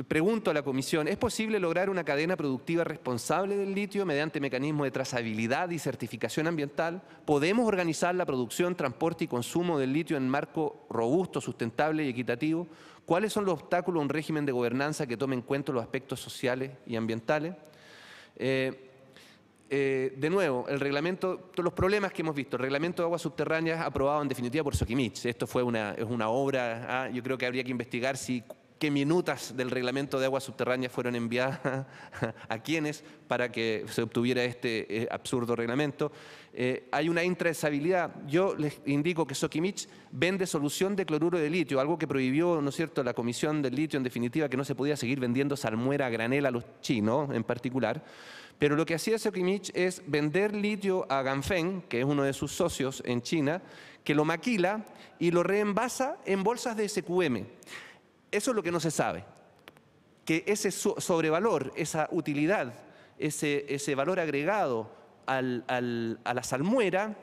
pregunto a la Comisión, ¿es posible lograr una cadena productiva responsable del litio mediante mecanismos de trazabilidad y certificación ambiental? ¿Podemos organizar la producción, transporte y consumo del litio en marco robusto, sustentable y equitativo? ¿Cuáles son los obstáculos a un régimen de gobernanza que tome en cuenta los aspectos sociales y ambientales? De nuevo, el reglamento, todos los problemas que hemos visto, el reglamento de aguas subterráneas aprobado en definitiva por Soquimich. Esto fue es una obra, yo creo que habría que investigar qué minutas del reglamento de aguas subterráneas fueron enviadas a quienes para que se obtuviera este absurdo reglamento. Hay una intrazabilidad. Yo les indico que Soquimich vende solución de cloruro de litio, algo que prohibió, ¿no es cierto?, la Comisión del Litio, en definitiva, que no se podía seguir vendiendo salmuera a granel a los chinos en particular. Pero lo que hacía Soquimich es vender litio a Ganfeng, que es uno de sus socios en China, que lo maquila y lo reenvasa en bolsas de SQM. Eso es lo que no se sabe, que ese sobrevalor, esa utilidad, ese valor agregado a la salmuera,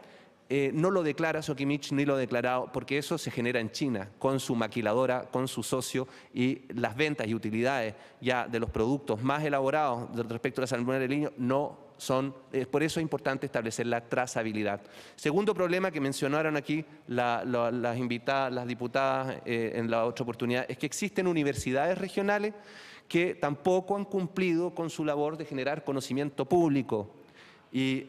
no lo declara Soquimich ni lo ha declarado, porque eso se genera en China, con su maquiladora, con su socio, y las ventas y utilidades ya de los productos más elaborados respecto a la salmuera de liño no son, por eso es importante establecer la trazabilidad. Segundo problema que mencionaron aquí las invitadas, las diputadas en la otra oportunidad, es que existen universidades regionales que tampoco han cumplido con su labor de generar conocimiento público. Y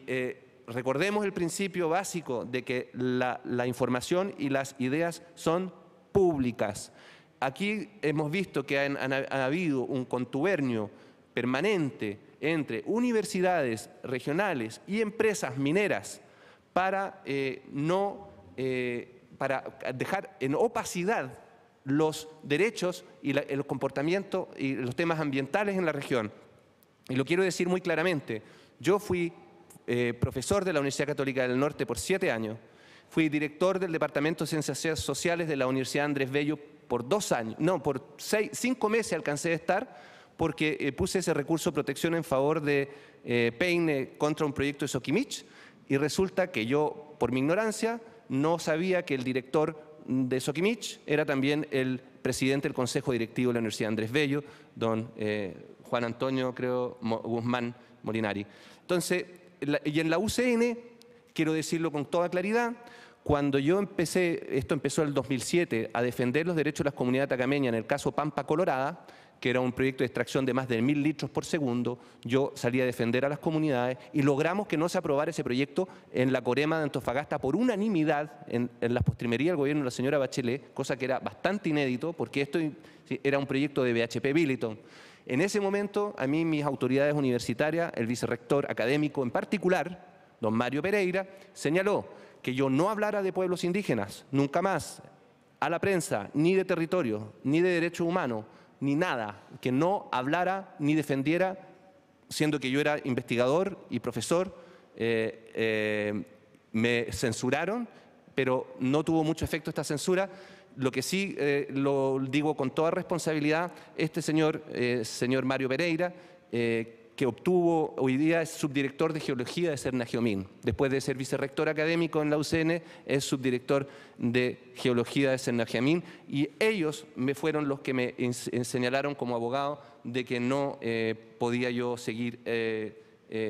recordemos el principio básico de que la información y las ideas son públicas. Aquí hemos visto que ha habido un contubernio permanente entre universidades regionales y empresas mineras para dejar en opacidad los derechos y el comportamiento y los temas ambientales en la región. Y lo quiero decir muy claramente, yo fui profesor de la Universidad Católica del Norte por 7 años, fui director del Departamento de Ciencias Sociales de la Universidad Andrés Bello por 2 años, no, por 5 meses alcancé a estar, porque puse ese recurso de protección en favor de Peine contra un proyecto de Soquimich, y resulta que yo, por mi ignorancia, no sabía que el director de Soquimich era también el presidente del Consejo Directivo de la Universidad Andrés Bello, don Juan Antonio, creo, Guzmán Molinari. Entonces, y en la UCN, quiero decirlo con toda claridad, cuando yo esto empezó en el 2007, a defender los derechos de las comunidades atacameñas en el caso Pampa Colorada, que era un proyecto de extracción de más de 1000 litros por segundo, yo salí a defender a las comunidades y logramos que no se aprobara ese proyecto en la Corema de Antofagasta por unanimidad en las postrimerías del gobierno de la señora Bachelet, cosa que era bastante inédito porque esto era un proyecto de BHP Billiton. En ese momento, a mí mis autoridades universitarias, el vicerrector académico en particular, don Mario Pereira, señaló que yo no hablara de pueblos indígenas, nunca más, a la prensa, ni de territorio, ni de derechos humanos, ni nada, que no hablara ni defendiera, siendo que yo era investigador y profesor. Me censuraron, pero no tuvo mucho efecto esta censura. Lo que sí lo digo con toda responsabilidad, este señor Mario Pereira, que obtuvo, hoy día es subdirector de Geología de Cernagiomín. Después de ser vicerrector académico en la UCN, es subdirector de Geología de Cernagiomín, y ellos fueron los que me señalaron como abogado de que no podía yo seguir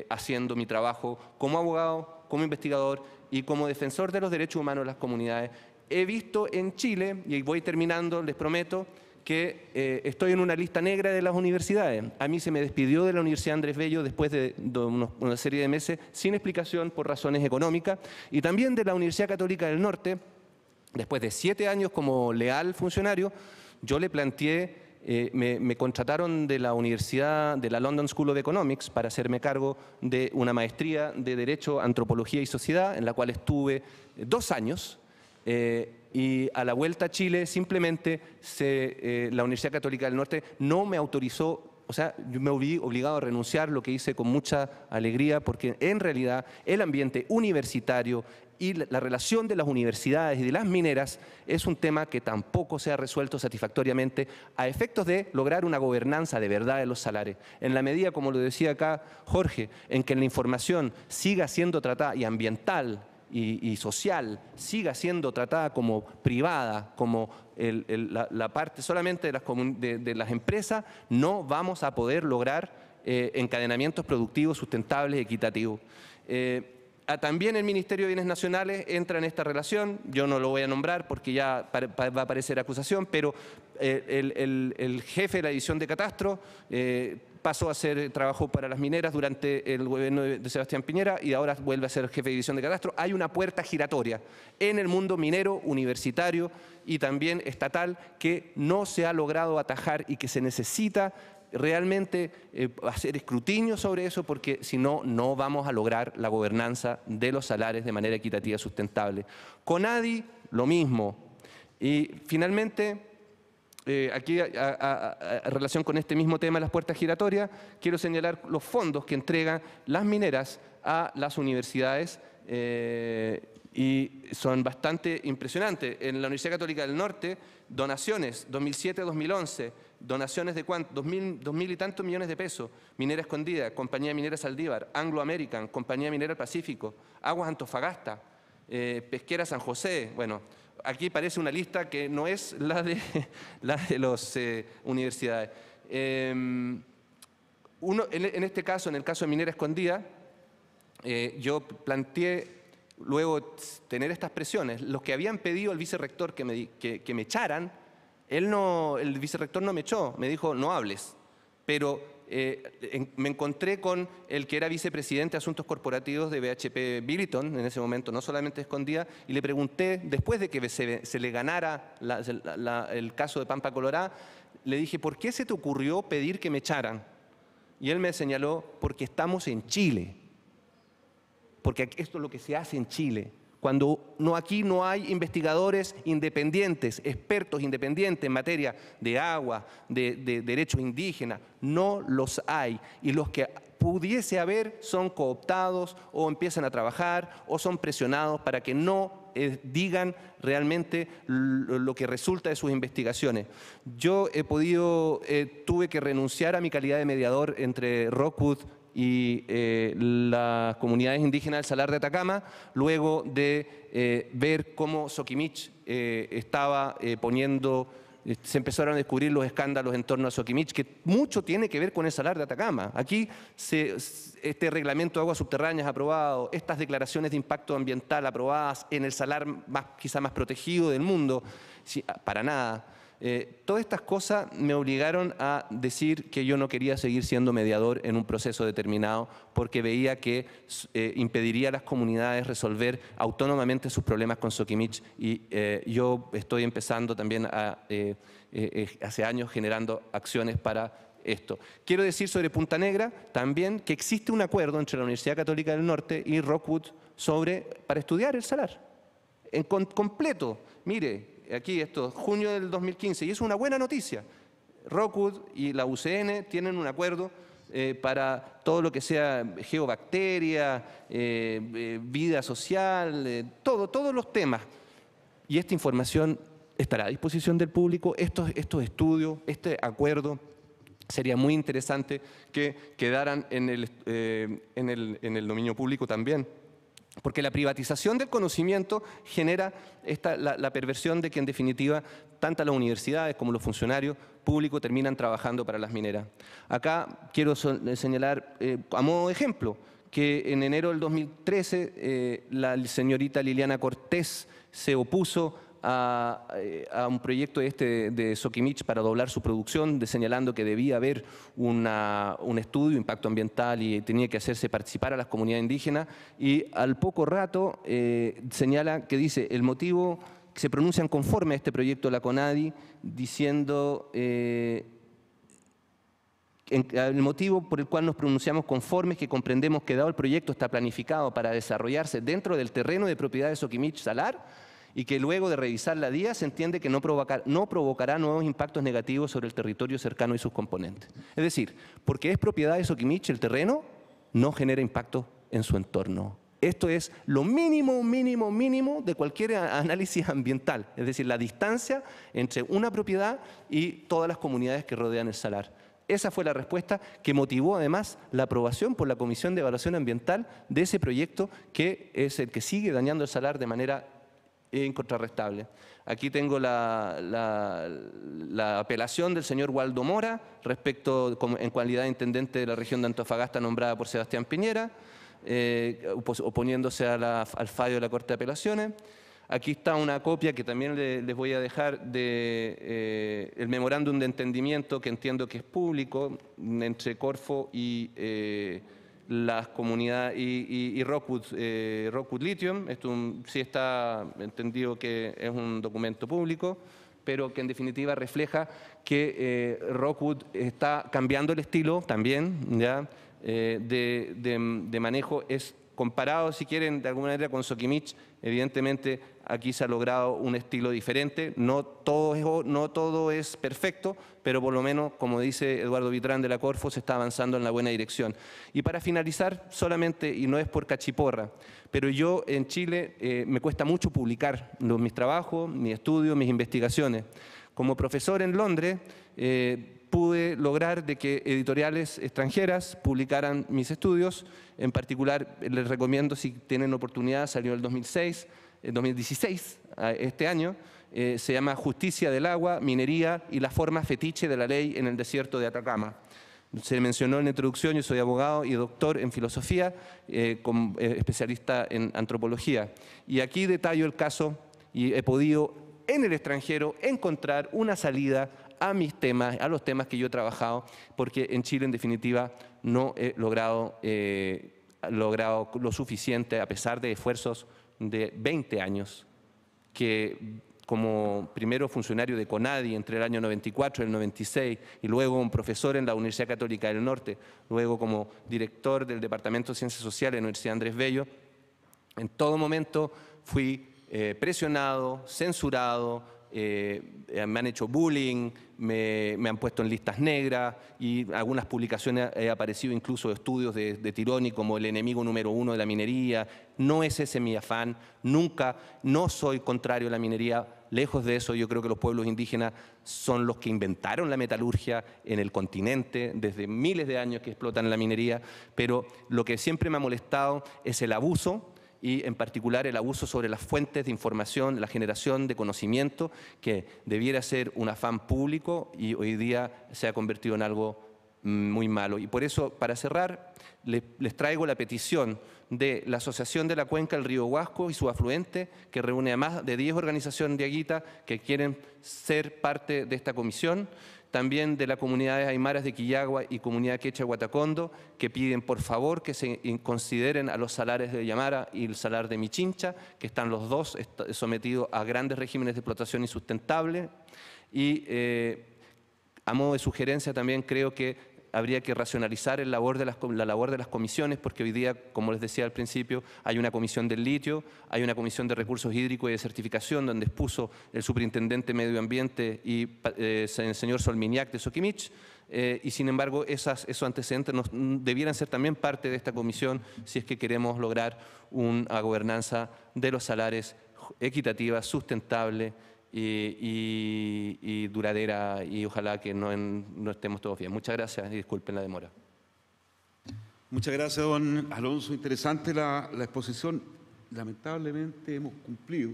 haciendo mi trabajo como abogado, como investigador y como defensor de los derechos humanos de las comunidades. He visto en Chile, y voy terminando, les prometo, que estoy en una lista negra de las universidades. A mí se me despidió de la Universidad Andrés Bello después de una serie de meses sin explicación por razones económicas, y también de la Universidad Católica del Norte, después de 7 años como leal funcionario. Yo le planteé, me contrataron de la Universidad, de la London School of Economics, para hacerme cargo de una maestría de Derecho, Antropología y Sociedad, en la cual estuve 2 años. Y a la vuelta a Chile simplemente la Universidad Católica del Norte no me autorizó, o sea, yo me vi obligado a renunciar, lo que hice con mucha alegría, porque en realidad el ambiente universitario y la relación de las universidades y de las mineras es un tema que tampoco se ha resuelto satisfactoriamente a efectos de lograr una gobernanza de verdad de los salares. En la medida, como lo decía acá Jorge, en que la información siga siendo tratada, y ambiental y social, siga siendo tratada como privada, como la parte solamente de las empresas, no vamos a poder lograr encadenamientos productivos sustentables y equitativos. También el Ministerio de Bienes Nacionales entra en esta relación. Yo no lo voy a nombrar porque ya va a aparecer acusación, pero el jefe de la división de catastro pasó a hacer trabajo para las mineras durante el gobierno de Sebastián Piñera y ahora vuelve a ser jefe de división de catastro. Hay una puerta giratoria en el mundo minero, universitario y también estatal que no se ha logrado atajar y que se necesita realmente hacer escrutinio sobre eso, porque si no, no vamos a lograr la gobernanza de los salares de manera equitativa y sustentable. CONADI, lo mismo. Y finalmente, aquí en relación con este mismo tema de las puertas giratorias, quiero señalar los fondos que entregan las mineras a las universidades y son bastante impresionantes. En la Universidad Católica del Norte, donaciones 2007-2011, donaciones de ¿cuánto? 2.000 y tantos millones de pesos. Minera Escondida, Compañía Minera Saldívar, Anglo American, Compañía Minera Pacífico, Aguas Antofagasta, Pesquera San José. Bueno, aquí parece una lista que no es la de las universidades. En este caso, en el caso de Minera Escondida, yo planteé luego tener estas presiones. Los que habían pedido al vicerrector que me echaran, el vicerrector no me echó, me dijo no hables, pero me encontré con el que era vicepresidente de Asuntos Corporativos de BHP Billiton, en ese momento, no solamente Escondida, y le pregunté, después de que se le ganara el caso de Pampa Colorada, le dije, ¿por qué se te ocurrió pedir que me echaran? Y él me señaló, porque estamos en Chile, porque esto es lo que se hace en Chile. Cuando aquí no hay investigadores independientes, expertos independientes en materia de agua, de derechos indígenas, no los hay. Y los que pudiese haber son cooptados o empiezan a trabajar o son presionados para que no digan realmente lo que resulta de sus investigaciones. Yo tuve que renunciar a mi calidad de mediador entre Rockwood y las comunidades indígenas del Salar de Atacama, luego de ver cómo Soquimich estaba se empezaron a descubrir los escándalos en torno a Soquimich, que mucho tiene que ver con el Salar de Atacama. Aquí este reglamento de aguas subterráneas aprobado, estas declaraciones de impacto ambiental aprobadas en el salar quizá más protegido del mundo, para nada. Todas estas cosas me obligaron a decir que yo no quería seguir siendo mediador en un proceso determinado porque veía que impediría a las comunidades resolver autónomamente sus problemas con Soquimich y yo estoy empezando también hace años generando acciones para esto. Quiero decir sobre Punta Negra también que existe un acuerdo entre la Universidad Católica del Norte y Rockwood para estudiar el salar en completo. Mire, aquí esto, junio del 2015, y es una buena noticia. Rockwood y la UCN tienen un acuerdo para todo lo que sea geobacteria, vida social, todos los temas. Y esta información estará a disposición del público, estos estudios, este acuerdo. Sería muy interesante que quedaran en el dominio público también. Porque la privatización del conocimiento genera la perversión de que, en definitiva, tanto las universidades como los funcionarios públicos terminan trabajando para las mineras. Acá quiero señalar, a modo de ejemplo, que en enero del 2013 la señorita Liliana Cortés se opuso a un proyecto de Soquimich para doblar su producción, señalando que debía haber un estudio de impacto ambiental y tenía que hacerse participar a las comunidades indígenas, y al poco rato señala que dice el motivo que se pronuncian conforme a este proyecto de la CONADI, diciendo el motivo por el cual nos pronunciamos conformes, que comprendemos que dado el proyecto está planificado para desarrollarse dentro del terreno de propiedad de Soquimich Salar, y que luego de revisar la DIA se entiende que no provocará nuevos impactos negativos sobre el territorio cercano y sus componentes. Es decir, porque es propiedad de Soquimich el terreno, no genera impacto en su entorno. Esto es lo mínimo de cualquier análisis ambiental, es decir, la distancia entre una propiedad y todas las comunidades que rodean el salar. Esa fue la respuesta que motivó además la aprobación por la Comisión de Evaluación Ambiental de ese proyecto, que es el que sigue dañando el salar de manera incontrarrestable. Aquí tengo la apelación del señor Waldo Mora en calidad de intendente de la región de Antofagasta nombrada por Sebastián Piñera, oponiéndose al fallo de la Corte de Apelaciones. Aquí está una copia que también les voy a dejar de el memorándum de entendimiento que entiendo que es público entre Corfo y las comunidades y Rockwood Lithium. Esto sí está entendido que es un documento público, pero que en definitiva refleja que Rockwood está cambiando el estilo también, ¿ya? De manejo. Es comparado, si quieren, de alguna manera con Sokimich. Evidentemente aquí se ha logrado un estilo diferente, no todo es perfecto, pero por lo menos, como dice Eduardo Vitrán de la Corfo, se está avanzando en la buena dirección. Y para finalizar, solamente, y no es por cachiporra, pero yo en Chile me cuesta mucho publicar mis trabajos, mis estudios, mis investigaciones. Como profesor en Londres, pude lograr de que editoriales extranjeras publicaran mis estudios. En particular, les recomiendo, si tienen oportunidad, salió el 2016, este año, se llama Justicia del agua, minería y la forma fetiche de la ley en el desierto de Atacama. Se mencionó en la introducción, yo soy abogado y doctor en filosofía, especialista en antropología. Y aquí detallo el caso y he podido en el extranjero encontrar una salida a mis temas, a los temas que yo he trabajado, porque en Chile, en definitiva, no he logrado lo suficiente, a pesar de esfuerzos de 20 años, que como primero funcionario de CONADI entre el año 94 y el 96, y luego un profesor en la Universidad Católica del Norte, luego como director del Departamento de Ciencias Sociales de la Universidad Andrés Bello, en todo momento fui presionado, censurado, me han hecho bullying, me han puesto en listas negras y algunas publicaciones he aparecido incluso estudios de Tironi como el enemigo número 1 de la minería. No es ese mi afán, nunca, no soy contrario a la minería, lejos de eso. Yo creo que los pueblos indígenas son los que inventaron la metalurgia en el continente, desde miles de años que explotan la minería, pero lo que siempre me ha molestado es el abuso, y en particular el abuso sobre las fuentes de información, la generación de conocimiento, que debiera ser un afán público y hoy día se ha convertido en algo muy malo. Y por eso, para cerrar, les traigo la petición de la Asociación de la Cuenca del Río Huasco y su afluente, que reúne a más de 10 organizaciones de Aguita que quieren ser parte de esta comisión, también de las comunidades aymaras de Quillagua y comunidad quechua Guatacondo, que piden por favor que se consideren a los salares de Yamara y el salar de Michincha, que están los dos sometidos a grandes regímenes de explotación insustentable. Y a modo de sugerencia también creo que habría que racionalizar la labor de las comisiones, porque hoy día, como les decía al principio, hay una comisión del litio, hay una comisión de recursos hídricos y de certificación, donde expuso el superintendente de Medio Ambiente y el señor Solminiac de Sokimich, y sin embargo esos antecedentes debieran ser también parte de esta comisión si es que queremos lograr una gobernanza de los salares equitativa, sustentable, y duradera, y ojalá que no estemos todos bien. Muchas gracias y disculpen la demora. Muchas gracias, don Alonso. Interesante la exposición. Lamentablemente hemos cumplido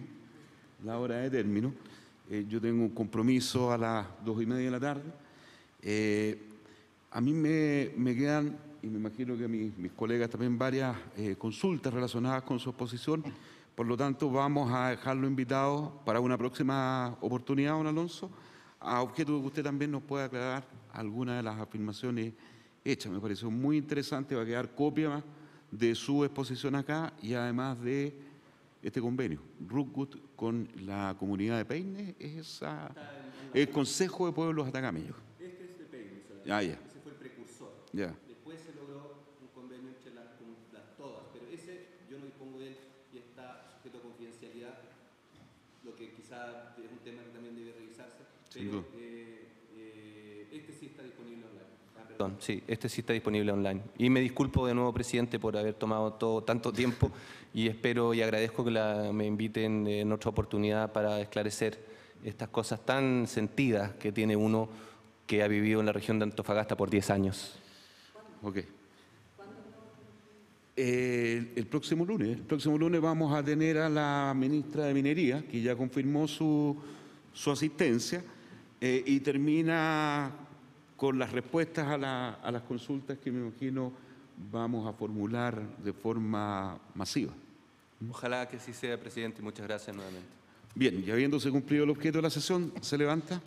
la hora de término. Yo tengo un compromiso a las 2:30 de la tarde. A mí me quedan, y me imagino que a mis colegas también, varias consultas relacionadas con su exposición. Por lo tanto, vamos a dejarlo invitado para una próxima oportunidad, don Alonso, a objeto de que usted también nos pueda aclarar algunas de las afirmaciones hechas. Me pareció muy interesante, va a quedar copia de su exposición acá y además de este convenio. Rockwood con la comunidad de Peine, ¿es el Consejo de Pueblos Atacameños? Este es de Peine, ya. Ese fue el precursor. Ya. Después se logró un convenio entre todas, pero ese yo no dispongo de él y está sujeto a confidencialidad, lo que quizá es un tema que también debe revisarse, pero este sí está disponible online. Perdón, sí, este sí está disponible online. Y me disculpo de nuevo, presidente, por haber tomado tanto tiempo y espero y agradezco que me inviten en otra oportunidad para esclarecer estas cosas tan sentidas que tiene uno que ha vivido en la región de Antofagasta por 10 años. Ok. El próximo lunes vamos a tener a la ministra de Minería, que ya confirmó su asistencia, y termina con las respuestas a las consultas que me imagino vamos a formular de forma masiva. Ojalá que así sea, presidente, y muchas gracias nuevamente. Bien, y habiéndose cumplido el objeto de la sesión, se levanta.